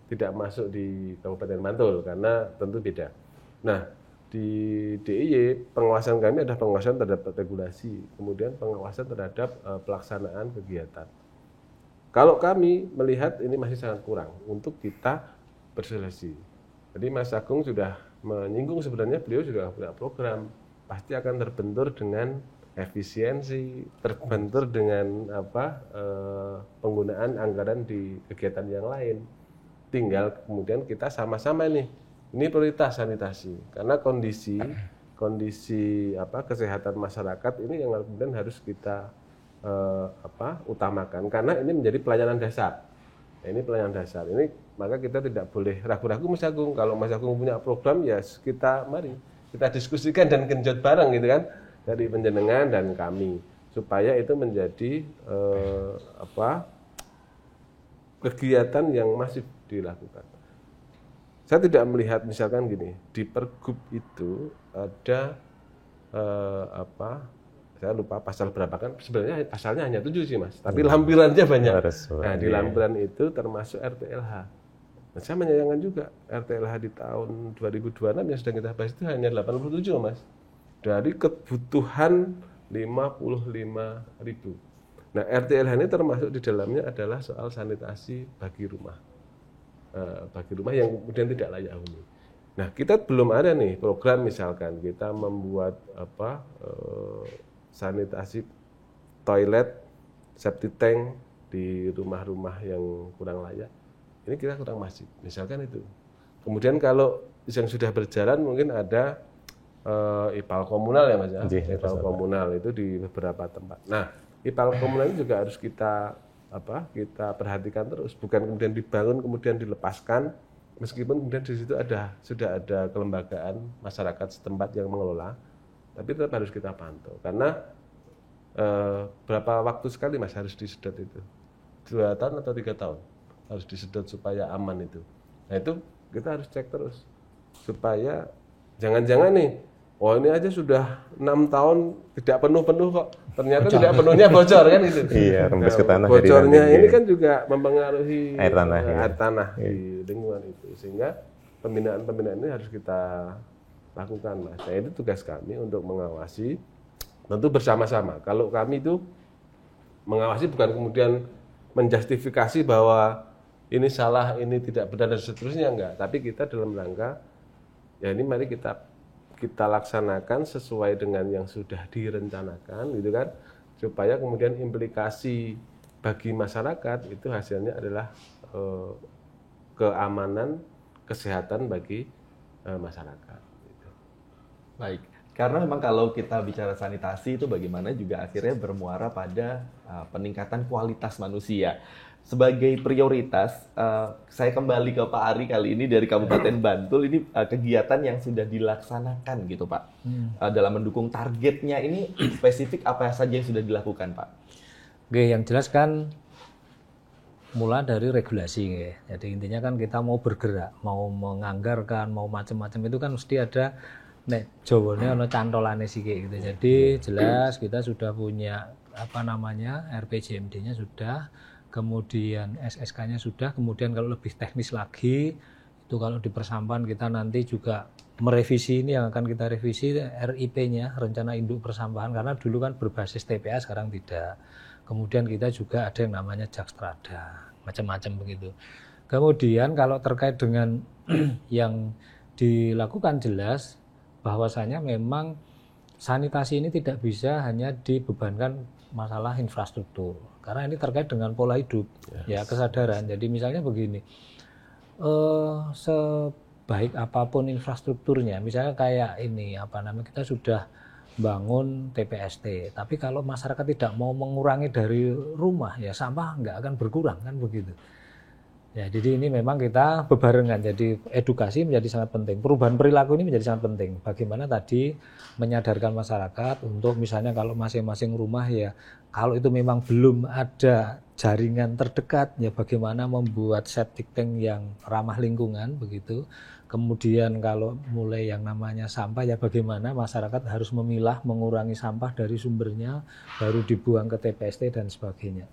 tidak masuk di Kabupaten Bantul karena tentu beda. Nah, di DIY pengawasan kami adalah pengawasan terhadap regulasi, kemudian pengawasan terhadap pelaksanaan kegiatan. Kalau kami melihat ini masih sangat kurang untuk kita bersosialisasi. Jadi Mas Agung sudah menyinggung sebenarnya beliau sudah punya program. Pasti akan terbentur dengan efisiensi, terbentur dengan penggunaan anggaran di kegiatan yang lain. Tinggal kemudian kita sama-sama nih, ini prioritas sanitasi karena kondisi kesehatan masyarakat ini yang kemudian harus kita utamakan karena ini menjadi pelayanan dasar. Nah, ini pelayanan dasar. Ini maka kita tidak boleh ragu-ragu Mas Agung. Kalau Mas Agung punya program ya mari kita diskusikan dan genjot bareng gitu kan dari panjenengan dan kami supaya itu menjadi kegiatan yang masif dilakukan. Saya tidak melihat misalkan gini, di Pergub itu ada saya lupa pasal berapa kan, sebenarnya pasalnya hanya 7 sih Mas, tapi lampirannya banyak. Nah, di lampiran itu termasuk RTLH. Nah, saya menyayangkan juga RTLH di tahun 2026 yang sedang kita bahas itu hanya 87 Mas, dari kebutuhan 55.000. Nah, RTLH ini termasuk di dalamnya adalah soal sanitasi bagi rumah yang kemudian tidak layak huni. Nah, kita belum ada nih program misalkan kita membuat sanitasi toilet, septic tank di rumah-rumah yang kurang layak. Ini kita kurang masif, misalkan itu. Kemudian kalau yang sudah berjalan mungkin ada IPAL komunal ya Mas ya. IPAL komunal itu di beberapa tempat. Nah, IPAL komunal itu juga harus kita perhatikan terus, bukan kemudian dibangun kemudian dilepaskan, meskipun kemudian di situ sudah ada kelembagaan masyarakat setempat yang mengelola, tapi tetap harus kita pantau karena berapa waktu sekali Mas harus disedot itu? 2 tahun atau 3 tahun harus disedot supaya aman itu. Nah itu kita harus cek terus supaya jangan-jangan nih, ini aja sudah 6 tahun tidak penuh-penuh kok, ternyata bocor. Tidak penuhnya bocor kan itu. Iya, rembes ke tanah. Bocornya ini kan juga mempengaruhi air tanah di lingkungan itu, sehingga pembinaan ini harus kita lakukan Mas. Nah itu tugas kami untuk mengawasi, tentu bersama-sama. Kalau kami itu mengawasi bukan kemudian menjustifikasi bahwa ini salah, ini tidak benar dan seterusnya, enggak. Tapi kita dalam rangka, ya ini mari kita laksanakan sesuai dengan yang sudah direncanakan, gitu kan, supaya kemudian implikasi bagi masyarakat itu hasilnya adalah keamanan, kesehatan bagi masyarakat. Gitu. Baik, karena memang kalau kita bicara sanitasi itu bagaimana juga akhirnya bermuara pada peningkatan kualitas manusia. Sebagai prioritas, saya kembali ke Pak Ari kali ini dari Kabupaten Bantul. Ini kegiatan yang sudah dilaksanakan gitu Pak. Dalam mendukung targetnya ini spesifik apa saja yang sudah dilakukan Pak? Oke, yang jelas kan mulai dari regulasi. Jadi intinya kan kita mau bergerak, mau menganggarkan, mau macam-macam itu kan mesti ada jawane ana cantolane sih kayak gitu. Jadi jelas kita sudah punya RPJMD-nya sudah, kemudian SSK-nya sudah, kemudian kalau lebih teknis lagi itu kalau di persampahan kita nanti juga merevisi, ini yang akan kita revisi RIP-nya, rencana induk persampahan, karena dulu kan berbasis TPA, sekarang tidak. Kemudian kita juga ada yang namanya Jakstrada, macam-macam begitu. Kemudian kalau terkait dengan yang dilakukan, jelas bahwasanya memang sanitasi ini tidak bisa hanya dibebankan masalah infrastruktur, karena ini terkait dengan pola hidup, ya kesadaran. Jadi misalnya begini, sebaik apapun infrastrukturnya, misalnya kayak ini kita sudah bangun TPST, tapi kalau masyarakat tidak mau mengurangi dari rumah, ya sampah nggak akan berkurang kan begitu. Ya, jadi ini memang kita bebarengan. Jadi edukasi menjadi sangat penting. Perubahan perilaku ini menjadi sangat penting. Bagaimana tadi menyadarkan masyarakat untuk misalnya kalau masing-masing rumah ya, kalau itu memang belum ada jaringan terdekat, ya bagaimana membuat septic tank yang ramah lingkungan begitu. Kemudian kalau mulai yang namanya sampah, ya bagaimana masyarakat harus memilah, mengurangi sampah dari sumbernya, baru dibuang ke TPST dan sebagainya.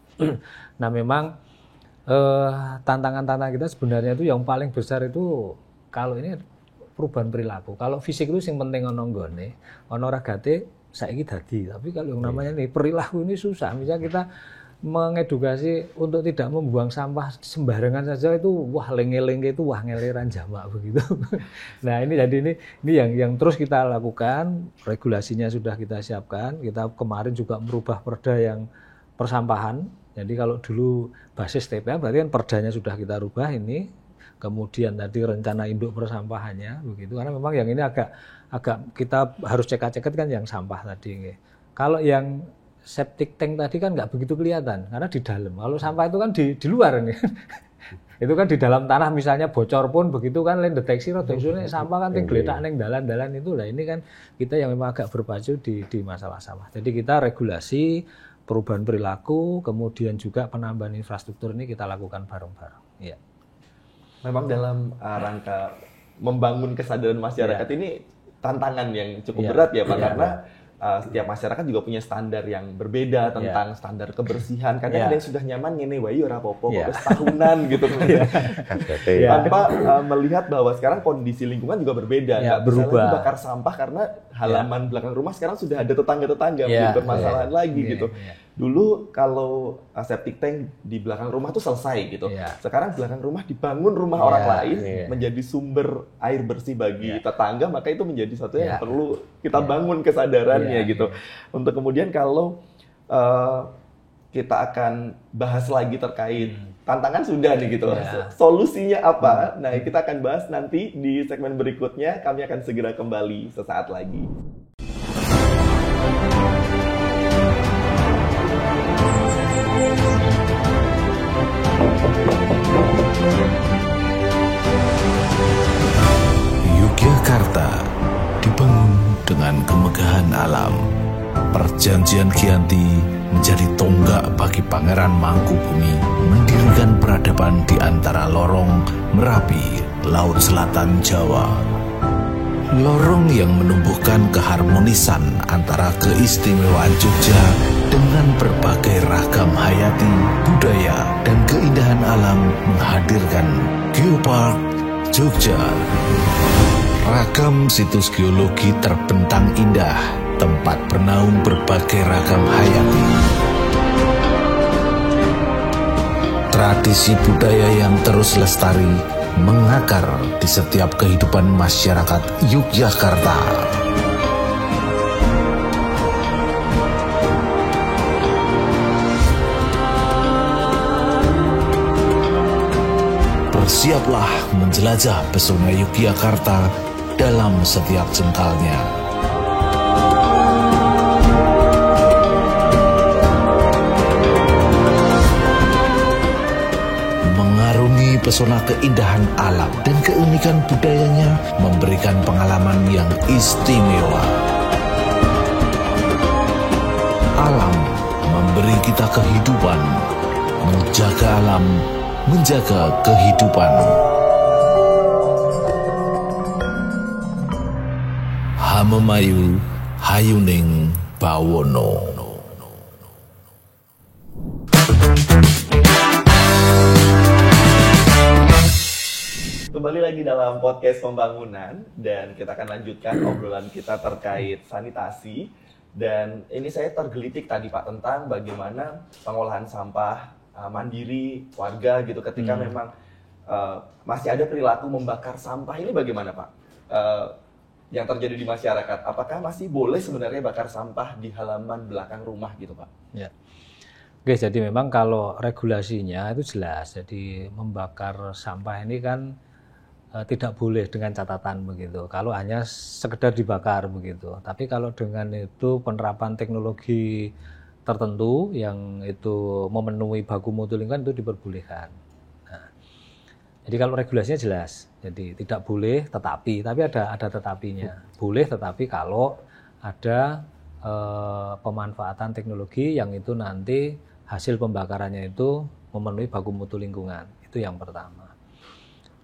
Nah memang tantangan-tantangan kita sebenarnya itu yang paling besar itu kalau ini perubahan perilaku. Kalau fisik itu yang penting ono nggone, ono ragate saiki dadi. Tapi kalau yang namanya nih perilaku ini susah. Misalnya kita mengedukasi untuk tidak membuang sampah sembarangan saja itu lenge-lenge itu ngeleran jamak begitu. Nah, ini jadi ini yang terus kita lakukan, regulasinya sudah kita siapkan. Kita kemarin juga merubah perda yang persampahan. Jadi kalau dulu basis TPA berarti kan perdanya sudah kita rubah ini, kemudian tadi rencana induk persampahannya begitu, karena memang yang ini agak kita harus cek-ceket kan yang sampah tadi. Kalau yang septic tank tadi kan nggak begitu kelihatan karena di dalam. Kalau sampah itu kan di luar nih. Itu kan di dalam tanah misalnya bocor pun begitu kan lain deteksi sampah kan geletak neng dalan-dalan itu lah. Ini kan kita yang memang agak berpacu di masalah sampah. Jadi kita regulasi perubahan perilaku, kemudian juga penambahan infrastruktur ini kita lakukan bareng-bareng. Ya. Memang dalam rangka membangun kesadaran masyarakat ini tantangan yang cukup berat ya Pak, karena setiap masyarakat juga punya standar yang berbeda tentang standar kebersihan. Kadang ada yang sudah nyaman ngene wae ora apa-apa, kok wis tahunan gitu. Tanpa melihat bahwa sekarang kondisi lingkungan juga berbeda. Nggak berubah. Bisa lagi bakar sampah karena halaman belakang rumah sekarang sudah ada tetangga-tetangga yang bermasalahan lagi gitu. Dulu kalau septic tank di belakang rumah tuh selesai gitu. Sekarang belakang rumah dibangun rumah orang lain menjadi sumber air bersih bagi tetangga, maka itu menjadi sesuatu yang perlu kita bangun kesadarannya gitu. Untuk kemudian kalau kita akan bahas lagi terkait tantangan sudah nih gitu. Solusinya apa? Nah, kita akan bahas nanti di segmen berikutnya. Kami akan segera kembali sesaat lagi. Yogyakarta dibangun dengan kemegahan alam. Perjanjian Giyanti menjadi tonggak bagi Pangeran Mangkubumi mendirikan peradaban di antara lorong Merapi, Laut Selatan Jawa. Lorong yang menumbuhkan keharmonisan antara keistimewaan Jogja dengan berbagai ragam hayati, budaya, dan keindahan alam menghadirkan Geopark Jogja. Ragam situs geologi terbentang indah, tempat bernaung berbagai ragam hayati. Tradisi budaya yang terus lestari mengakar di setiap kehidupan masyarakat Yogyakarta. Bersiaplah menjelajah pesona Yogyakarta dalam setiap jengkalnya. Mengarungi pesona keindahan alam dan keunikan budayanya memberikan pengalaman yang istimewa. Alam memberi kita kehidupan, menjaga alam, menjaga kehidupan. Hamemayu Hayuning Bawono. Kembali lagi dalam podcast pembangunan dan kita akan lanjutkan obrolan kita terkait sanitasi. Dan ini saya tergelitik tadi Pak tentang bagaimana pengolahan sampah mandiri warga gitu ketika memang masih ada perilaku membakar sampah. Ini bagaimana Pak yang terjadi di masyarakat? Apakah masih boleh sebenarnya bakar sampah di halaman belakang rumah gitu Pak? Ya. Oke, jadi memang kalau regulasinya itu jelas. Jadi membakar sampah ini kan tidak boleh dengan catatan begitu. Kalau hanya sekedar dibakar begitu. Tapi kalau dengan itu penerapan teknologi tertentu yang itu memenuhi baku mutu lingkungan itu diperbolehkan. Nah, jadi kalau regulasinya jelas. Jadi tidak boleh tapi ada tetapinya. Boleh tetapi kalau ada pemanfaatan teknologi yang itu nanti hasil pembakarannya itu memenuhi baku mutu lingkungan. Itu yang pertama.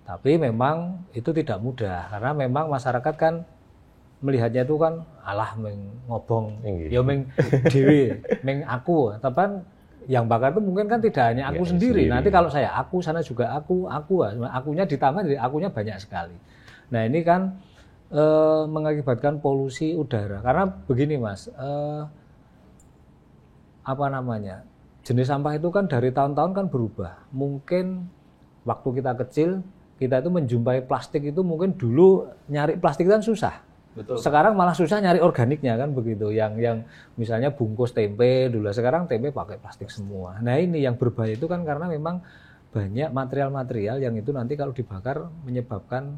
Tapi memang itu tidak mudah karena memang masyarakat kan melihatnya itu kan alah ngobong ya meng dewe meng aku, tapi yang bakar itu mungkin kan tidak hanya aku sendiri. Nanti kalau saya aku sana juga akunya ditambah jadi akunya banyak sekali. Nah, ini kan mengakibatkan polusi udara. Karena begini Mas, jenis sampah itu kan dari tahun-tahun kan berubah. Mungkin waktu kita kecil kita itu menjumpai plastik itu mungkin dulu nyari plastik kan susah. Betul. Sekarang malah susah nyari organiknya kan begitu. Yang misalnya bungkus tempe dulu, sekarang tempe pakai plastik semua. Nah, ini yang berbahaya itu kan karena memang banyak material-material yang itu nanti kalau dibakar menyebabkan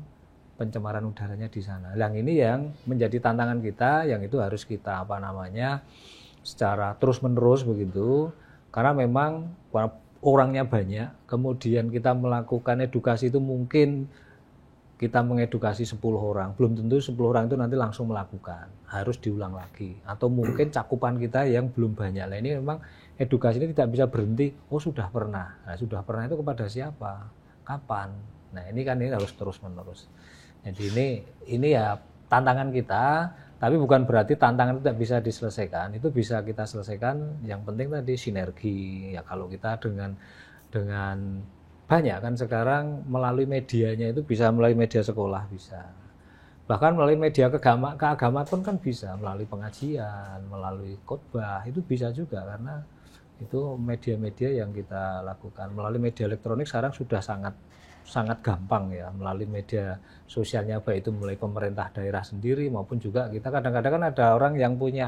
pencemaran udaranya di sana. Yang ini yang menjadi tantangan kita, yang itu harus kita secara terus-menerus begitu. Karena memang orangnya banyak, kemudian kita melakukan edukasi itu mungkin kita mengedukasi 10 orang, belum tentu 10 orang itu nanti langsung melakukan, harus diulang lagi. Atau mungkin cakupan kita yang belum banyak. Nah ini memang edukasi ini tidak bisa berhenti, oh sudah pernah. Nah sudah pernah itu kepada siapa? Kapan? Nah ini kan ini harus terus-menerus. Jadi ini ya tantangan kita, tapi bukan berarti tantangan itu tidak bisa diselesaikan. Itu bisa kita selesaikan, yang penting tadi sinergi. Ya kalau kita dengan banyak kan sekarang melalui medianya itu bisa melalui media sekolah bisa, bahkan melalui media keagamaan pun kan bisa, melalui pengajian, melalui khotbah itu bisa juga, karena itu media-media yang kita lakukan. Melalui media elektronik sekarang sudah sangat gampang ya, melalui media sosialnya, baik itu mulai pemerintah daerah sendiri maupun juga kita kadang-kadang kan ada orang yang punya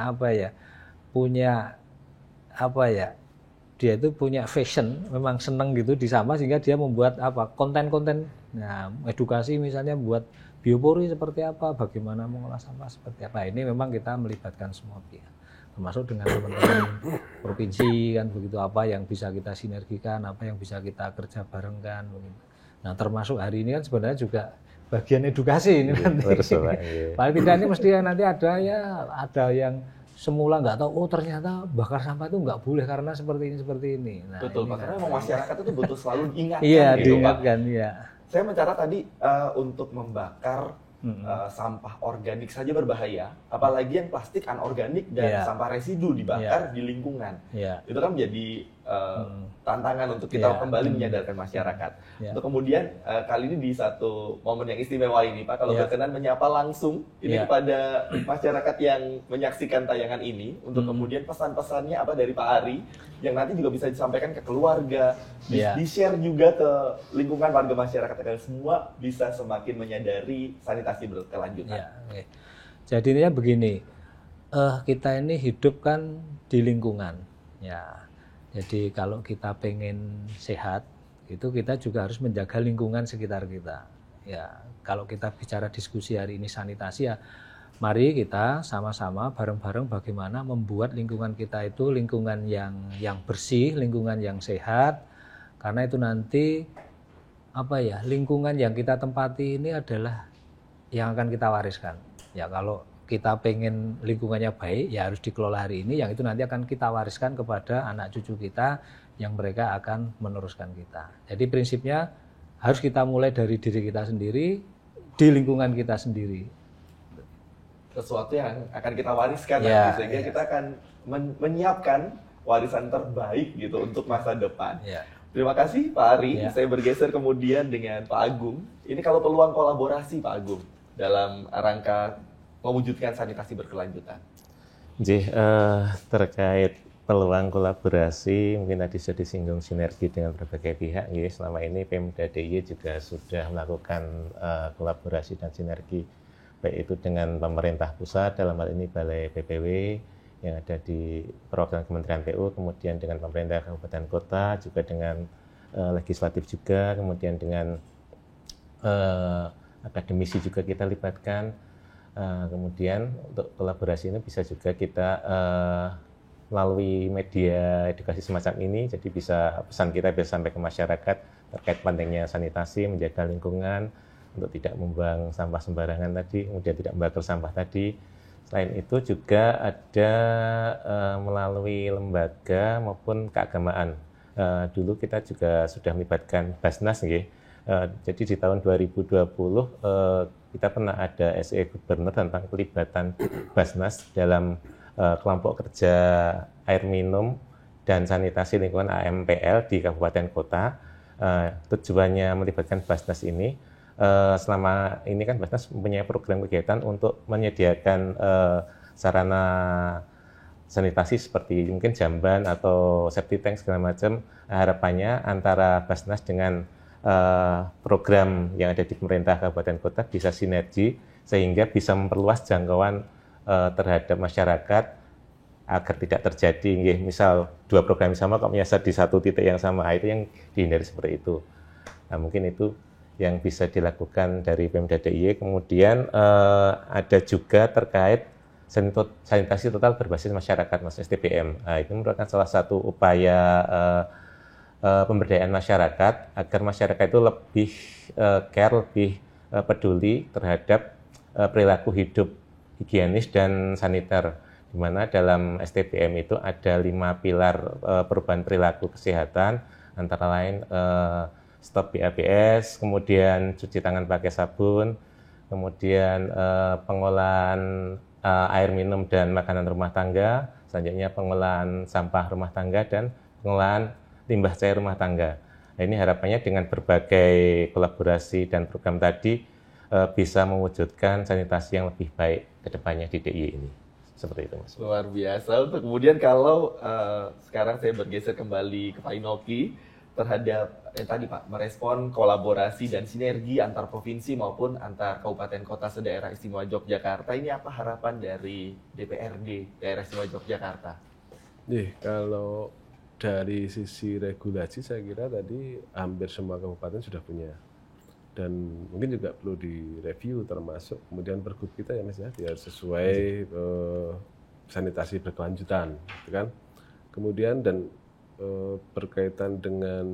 dia itu punya fashion, memang seneng gitu di sampah, sehingga dia membuat konten-konten, nah edukasi misalnya buat biopori seperti apa, bagaimana mengolah sampah seperti apa. Ini memang kita melibatkan semua pihak, termasuk dengan teman-teman provinsi kan begitu, apa yang bisa kita sinergikan, apa yang bisa kita kerja barengkan begitu. Nah termasuk hari ini kan sebenarnya juga bagian edukasi ini nanti. Paling tidak ini mesti nanti ada yang semula nggak tahu, oh ternyata bakar sampah itu nggak boleh karena seperti ini. Nah, betul, Pak. Karena memang masyarakat itu butuh selalu diingatkan. Iya, diingatkan, iya. Saya mencatat tadi untuk membakar sampah organik saja berbahaya, apalagi yang plastik anorganik dan sampah residu dibakar di lingkungan. Itu kan menjadi tantangan untuk kita kembali menyadarkan masyarakat. Untuk kemudian kali ini di satu momen yang istimewa ini, Pak, kalau berkenan menyapa langsung ini kepada masyarakat yang menyaksikan tayangan ini, untuk kemudian pesan-pesannya apa dari Pak Ari yang nanti juga bisa disampaikan ke keluarga, di-share juga ke lingkungan warga masyarakat agar semua bisa semakin menyadari sanitasi berkelanjutan. Jadi intinya begini, kita ini hidup kan di lingkungan, ya. Jadi kalau kita pengen sehat, itu kita juga harus menjaga lingkungan sekitar kita. Ya, kalau kita bicara diskusi hari ini sanitasi, ya mari kita sama-sama bareng-bareng bagaimana membuat lingkungan kita itu lingkungan yang bersih, lingkungan yang sehat. Karena itu nanti lingkungan yang kita tempati ini adalah yang akan kita wariskan. Ya kalau kita pengen lingkungannya baik, ya harus dikelola hari ini, yang itu nanti akan kita wariskan kepada anak cucu kita, yang mereka akan meneruskan kita. Jadi prinsipnya harus kita mulai dari diri kita sendiri, di lingkungan kita sendiri. Sesuatu yang akan kita wariskan nanti, sehingga kita akan menyiapkan warisan terbaik gitu untuk masa depan. Terima kasih Pak Ari. Saya bergeser kemudian dengan Pak Agung. Ini kalau peluang kolaborasi Pak Agung dalam rangka mewujudkan sanitasi berkelanjutan. Terkait peluang kolaborasi, mungkin tadi sudah disinggung sinergi dengan berbagai pihak. Selama ini Pemda DIY juga sudah melakukan kolaborasi dan sinergi, baik itu dengan pemerintah pusat, dalam hal ini Balai PPW yang ada di perwakilan Kementerian PU, kemudian dengan pemerintah kabupaten kota, juga dengan legislatif juga, kemudian dengan akademisi juga kita libatkan. Kemudian untuk kolaborasi ini bisa juga kita melalui media edukasi semacam ini, jadi bisa pesan kita bisa sampai ke masyarakat terkait pentingnya sanitasi, menjaga lingkungan, untuk tidak membuang sampah sembarangan tadi, kemudian tidak membakar sampah tadi. Selain itu juga ada melalui lembaga maupun keagamaan. Dulu kita juga sudah melibatkan Basnas, jadi di tahun 2020 kita pernah ada SE Gubernur tentang pelibatan Basnas dalam kelompok kerja air minum dan sanitasi lingkungan AMPL di kabupaten kota. Tujuannya melibatkan Basnas ini, selama ini kan Basnas mempunyai program kegiatan untuk menyediakan sarana sanitasi seperti mungkin jamban atau septic tank segala macam. Harapannya antara Basnas dengan program yang ada di pemerintah kabupaten kota bisa sinergi sehingga bisa memperluas jangkauan terhadap masyarakat agar tidak terjadi misal dua program yang sama kok menyasar di satu titik yang sama, itu yang dihindari seperti itu. Nah, mungkin itu yang bisa dilakukan dari Pemda DIY. Kemudian ada juga terkait sanitasi total berbasis masyarakat, Mas, STBM. Nah, itu merupakan salah satu upaya pemberdayaan masyarakat agar masyarakat itu lebih care, lebih peduli terhadap perilaku hidup higienis dan saniter, di mana dalam STPM itu ada 5 pilar perubahan perilaku kesehatan, antara lain stop BABS, kemudian cuci tangan pakai sabun, kemudian pengolahan air minum dan makanan rumah tangga, selanjutnya pengolahan sampah rumah tangga dan pengolahan limbah cair rumah tangga. Nah, ini harapannya dengan berbagai kolaborasi dan program tadi bisa mewujudkan sanitasi yang lebih baik ke depannya di DIY ini. Seperti itu, Mas. Luar biasa. Untuk kemudian kalau sekarang saya bergeser kembali ke Pak Inoki terhadap tadi Pak, merespon kolaborasi dan sinergi antar provinsi maupun antar kabupaten kota se-Daerah Istimewa Yogyakarta. Ini apa harapan dari DPRD Daerah Istimewa Yogyakarta? Kalau dari sisi regulasi saya kira tadi hampir semua kabupaten sudah punya, dan mungkin juga perlu direview termasuk kemudian pergub kita ya Mas ya, biar sesuai sanitasi berkelanjutan, gitu kan. Kemudian dan berkaitan dengan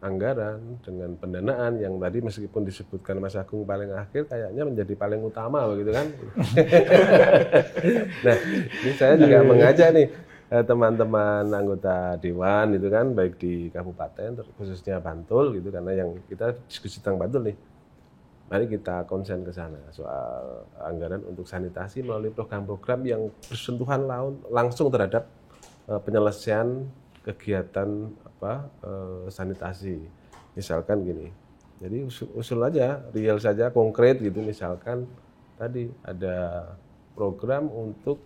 anggaran, dengan pendanaan yang tadi meskipun disebutkan Mas Agung paling akhir kayaknya menjadi paling utama begitu kan. Nah, ini saya juga mengajak nih teman-teman anggota dewan itu kan, baik di kabupaten khususnya Bantul gitu, karena yang kita diskusi tentang Bantul nih, mari kita konsen ke sana soal anggaran untuk sanitasi melalui program-program yang bersentuhan langsung terhadap penyelesaian kegiatan sanitasi. Misalkan gini, jadi usul aja, real saja, konkret gitu. Misalkan tadi ada program untuk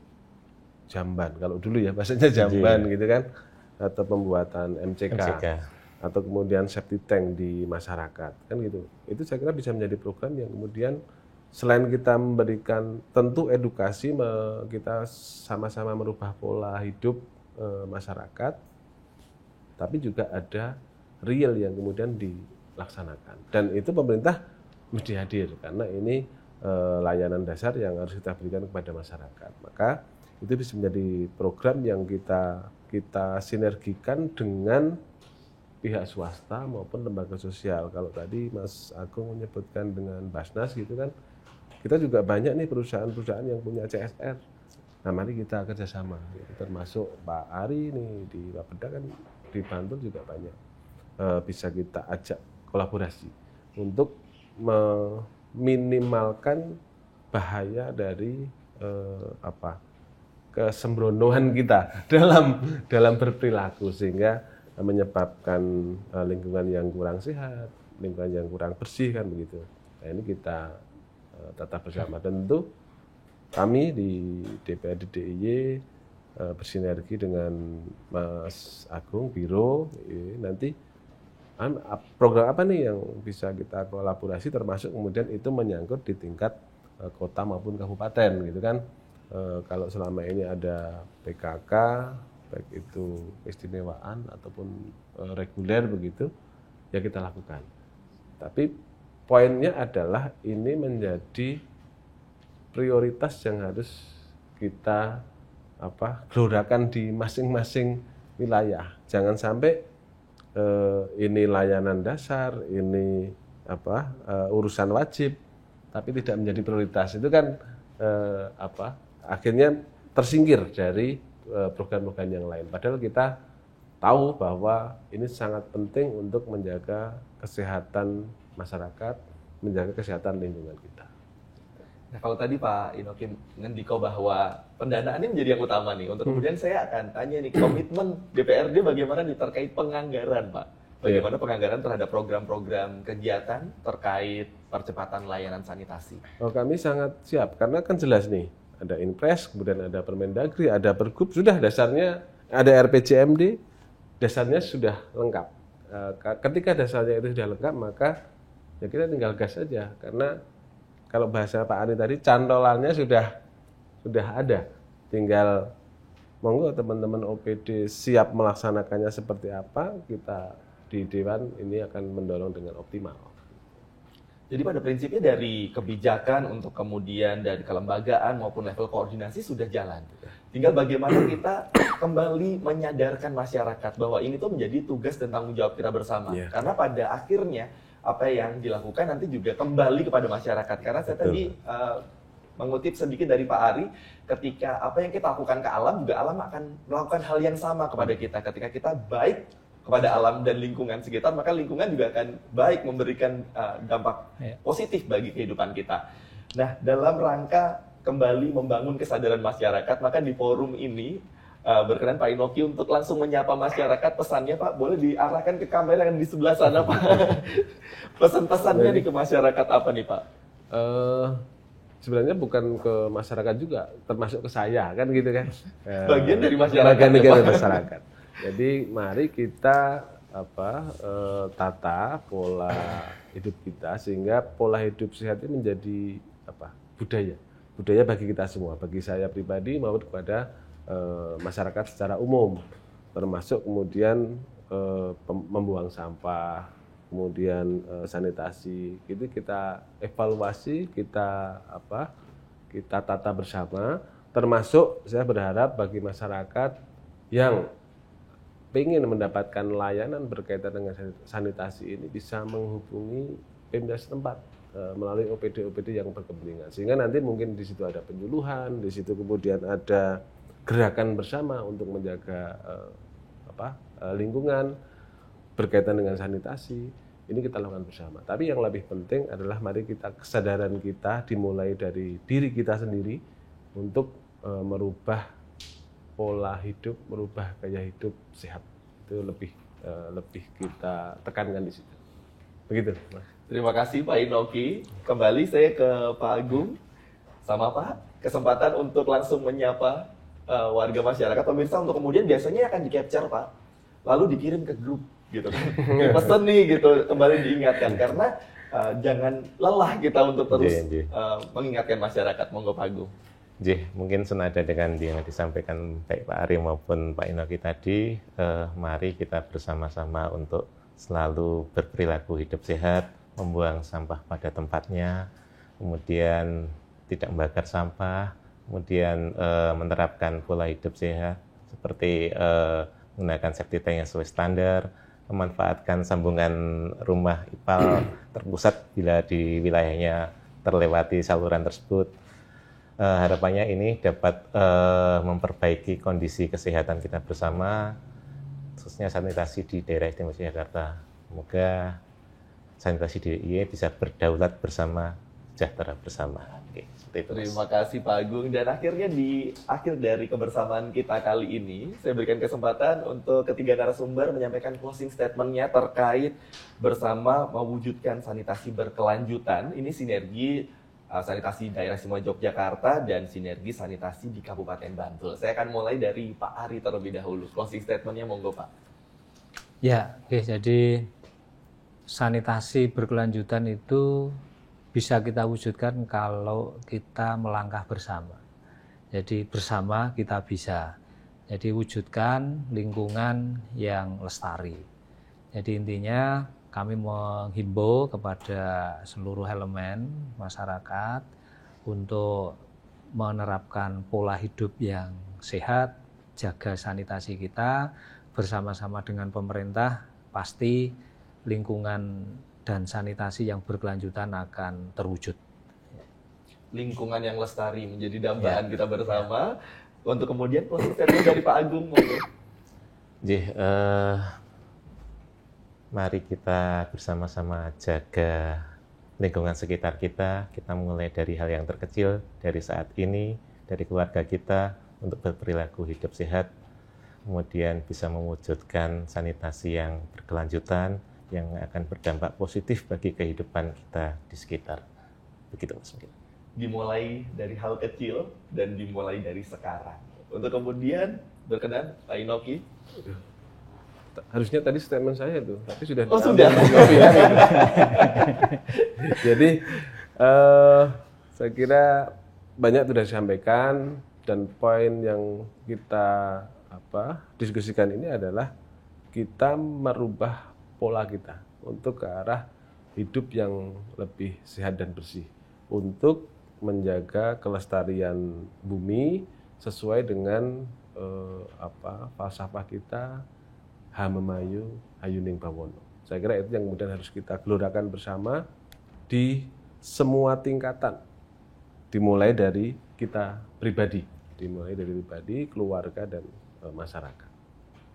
jamban, kalau dulu ya bahasanya jamban gitu kan, atau pembuatan MCK. Atau kemudian septic tank di masyarakat kan gitu. Itu saya kira bisa menjadi program yang kemudian selain kita memberikan tentu edukasi, kita sama-sama merubah pola hidup masyarakat, tapi juga ada real yang kemudian dilaksanakan, dan itu pemerintah mesti hadir karena ini layanan dasar yang harus kita berikan kepada masyarakat. Maka itu bisa menjadi program yang kita sinergikan dengan pihak swasta maupun lembaga sosial. Kalau tadi Mas Agung menyebutkan dengan Basnas gitu kan, kita juga banyak nih perusahaan-perusahaan yang punya CSR. Nah, mari kita kerjasama, termasuk Pak Ari nih di Bapeda kan, di Bantul juga banyak. Bisa kita ajak kolaborasi untuk meminimalkan bahaya dari kesembronoan kita dalam berperilaku, sehingga menyebabkan lingkungan yang kurang sehat, lingkungan yang kurang bersih kan begitu. Nah, ini kita tetap bersama. Tentu kami di DPRD DIY bersinergi dengan Mas Agung Biro, nanti program apa nih yang bisa kita kolaborasi, termasuk kemudian itu menyangkut di tingkat kota maupun kabupaten gitu kan. Kalau selama ini ada PKK, baik itu keistimewaan ataupun reguler begitu, ya kita lakukan. Tapi poinnya adalah ini menjadi prioritas yang harus kita gelorakan di masing-masing wilayah. Jangan sampai ini layanan dasar, ini urusan wajib, tapi tidak menjadi prioritas. Itu kan akhirnya tersingkir dari program-program yang lain. Padahal kita tahu bahwa ini sangat penting untuk menjaga kesehatan masyarakat, menjaga kesehatan lingkungan kita. Nah, kalau tadi Pak Inoki ngendiko bahwa pendanaan ini menjadi yang utama nih. Untuk kemudian saya akan tanya nih, komitmen DPRD bagaimana nih terkait penganggaran, Pak? Bagaimana penganggaran terhadap program-program kegiatan terkait percepatan layanan sanitasi? Kami sangat siap, karena kan jelas nih, ada Inpres, kemudian ada Permendagri, ada Pergub, sudah dasarnya, ada RPJMD, dasarnya sudah lengkap. Ketika dasarnya itu sudah lengkap, maka ya kita tinggal gas saja, karena kalau bahasa Pak Ari tadi, cantolannya sudah ada. Tinggal monggo teman-teman OPD siap melaksanakannya seperti apa, kita di Dewan ini akan mendorong dengan optimal. Jadi pada prinsipnya dari kebijakan untuk kemudian dari kelembagaan maupun level koordinasi sudah jalan. Tinggal bagaimana kita kembali menyadarkan masyarakat bahwa ini tuh menjadi tugas dan tanggung jawab kita bersama. Karena pada akhirnya apa yang dilakukan nanti juga kembali kepada masyarakat. Karena saya tadi mengutip sedikit dari Pak Ari, ketika apa yang kita lakukan ke alam, juga alam akan melakukan hal yang sama kepada kita. Ketika kita baik kepada alam dan lingkungan sekitar, maka lingkungan juga akan baik, memberikan dampak positif bagi kehidupan kita. Nah, dalam rangka kembali membangun kesadaran masyarakat, maka di forum ini berkenan Pak Inoki untuk langsung menyapa masyarakat. Pesannya Pak, boleh diarahkan ke kamera yang di sebelah sana Pak. Pesan-pesannya nih ke masyarakat apa nih Pak? Sebenarnya bukan ke masyarakat juga, termasuk ke saya kan gitu kan. Bagian dari masyarakat. Bagian dari masyarakat. Jadi mari kita tata pola hidup kita sehingga pola hidup sehat ini menjadi budaya bagi kita semua, bagi saya pribadi maupun kepada masyarakat secara umum, termasuk kemudian membuang sampah, kemudian sanitasi, itu kita evaluasi, kita tata bersama, termasuk saya berharap bagi masyarakat yang ingin mendapatkan layanan berkaitan dengan sanitasi ini bisa menghubungi Pemda setempat melalui OPD-OPD yang berkepentingan, sehingga nanti mungkin di situ ada penyuluhan, di situ kemudian ada gerakan bersama untuk menjaga lingkungan berkaitan dengan sanitasi. Ini kita lakukan bersama. Tapi yang lebih penting adalah mari kesadaran kita dimulai dari diri kita sendiri untuk merubah pola hidup, merubah gaya hidup sehat. Itu lebih kita tekankan di situ. Begitu, Mas. Terima kasih Pak Inoki. Kembali saya ke Pak Agung. Sama Pak, kesempatan untuk langsung menyapa warga masyarakat, pemirsa, untuk kemudian biasanya akan di-capture Pak, lalu dikirim ke grup gitu kan. Pesan nih gitu, kembali diingatkan karena jangan lelah kita untuk terus mengingatkan masyarakat. Monggo Pak Agung. Mungkin senada dengan yang disampaikan baik Pak Ari maupun Pak Inoki tadi, mari kita bersama-sama untuk selalu berperilaku hidup sehat, membuang sampah pada tempatnya, kemudian tidak membakar sampah, kemudian menerapkan pola hidup sehat seperti menggunakan safety tank yang sesuai standar, memanfaatkan sambungan rumah IPAL terpusat bila di wilayahnya terlewati saluran tersebut. Harapannya ini dapat memperbaiki kondisi kesehatan kita bersama, khususnya sanitasi di daerah istimewa Jakarta. Semoga sanitasi DIY bisa berdaulat bersama, sejahtera bersama. Terima kasih Pak Agung. Dan akhirnya di akhir dari kebersamaan kita kali ini, saya berikan kesempatan untuk ketiga narasumber menyampaikan closing statement-nya terkait bersama mewujudkan sanitasi berkelanjutan. Ini sinergi sanitasi daerah istimewa Yogyakarta dan sinergi sanitasi di Kabupaten Bantul. Saya akan mulai dari Pak Ari terlebih dahulu. Closing statement-nya monggo Pak. Ya, oke. Jadi sanitasi berkelanjutan itu bisa kita wujudkan kalau kita melangkah bersama. Jadi bersama kita bisa. Jadi wujudkan lingkungan yang lestari. Jadi intinya kami menghimbau kepada seluruh elemen masyarakat untuk menerapkan pola hidup yang sehat, jaga sanitasi kita, bersama-sama dengan pemerintah, pasti lingkungan dan sanitasi yang berkelanjutan akan terwujud. Lingkungan yang lestari menjadi dambaan kita bersama. Untuk kemudian closing statement dari Pak Agung. Mari kita bersama-sama jaga lingkungan sekitar kita. Kita mulai dari hal yang terkecil, dari saat ini, dari keluarga kita, untuk berperilaku hidup sehat, kemudian bisa mewujudkan sanitasi yang berkelanjutan, yang akan berdampak positif bagi kehidupan kita di sekitar. Begitu Mas. Dimulai dari hal kecil dan dimulai dari sekarang. Untuk kemudian berkenan Pak Inoki. Harusnya tadi statement saya tuh, tapi sudah. Oh sudah. Jadi saya kira banyak sudah disampaikan, dan poin yang kita diskusikan ini adalah kita merubah pola kita untuk ke arah hidup yang lebih sehat dan bersih, untuk menjaga kelestarian bumi sesuai dengan falsafah kita, Hamemayu Hayuning Bawono. Saya kira itu yang kemudian harus kita gelorakan bersama di semua tingkatan. Dimulai dari kita pribadi, keluarga dan masyarakat.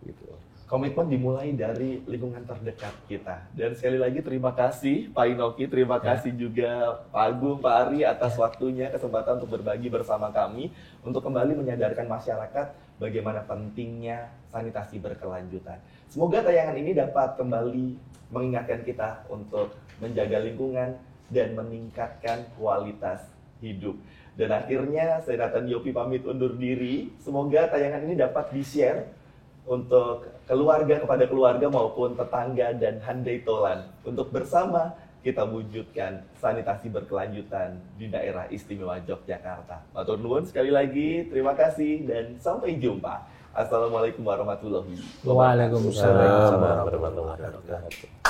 Gitu. Komitmen dimulai dari lingkungan terdekat kita. Dan sekali lagi terima kasih Pak Inoki, terima kasih juga Pak Agung, Pak Ari atas waktunya, kesempatan untuk berbagi bersama kami untuk kembali menyadarkan masyarakat bagaimana pentingnya sanitasi berkelanjutan. Semoga tayangan ini dapat kembali mengingatkan kita untuk menjaga lingkungan dan meningkatkan kualitas hidup. Dan akhirnya saya Nathan Yopi pamit undur diri. Semoga tayangan ini dapat di-share untuk kepada keluarga maupun tetangga dan handai tolan untuk bersama kita wujudkan sanitasi berkelanjutan di daerah istimewa Yogyakarta. Matur nuwun sekali lagi, terima kasih dan sampai jumpa. Assalamualaikum warahmatullahi wabarakatuh. Waalaikumsalam warahmatullahi wabarakatuh.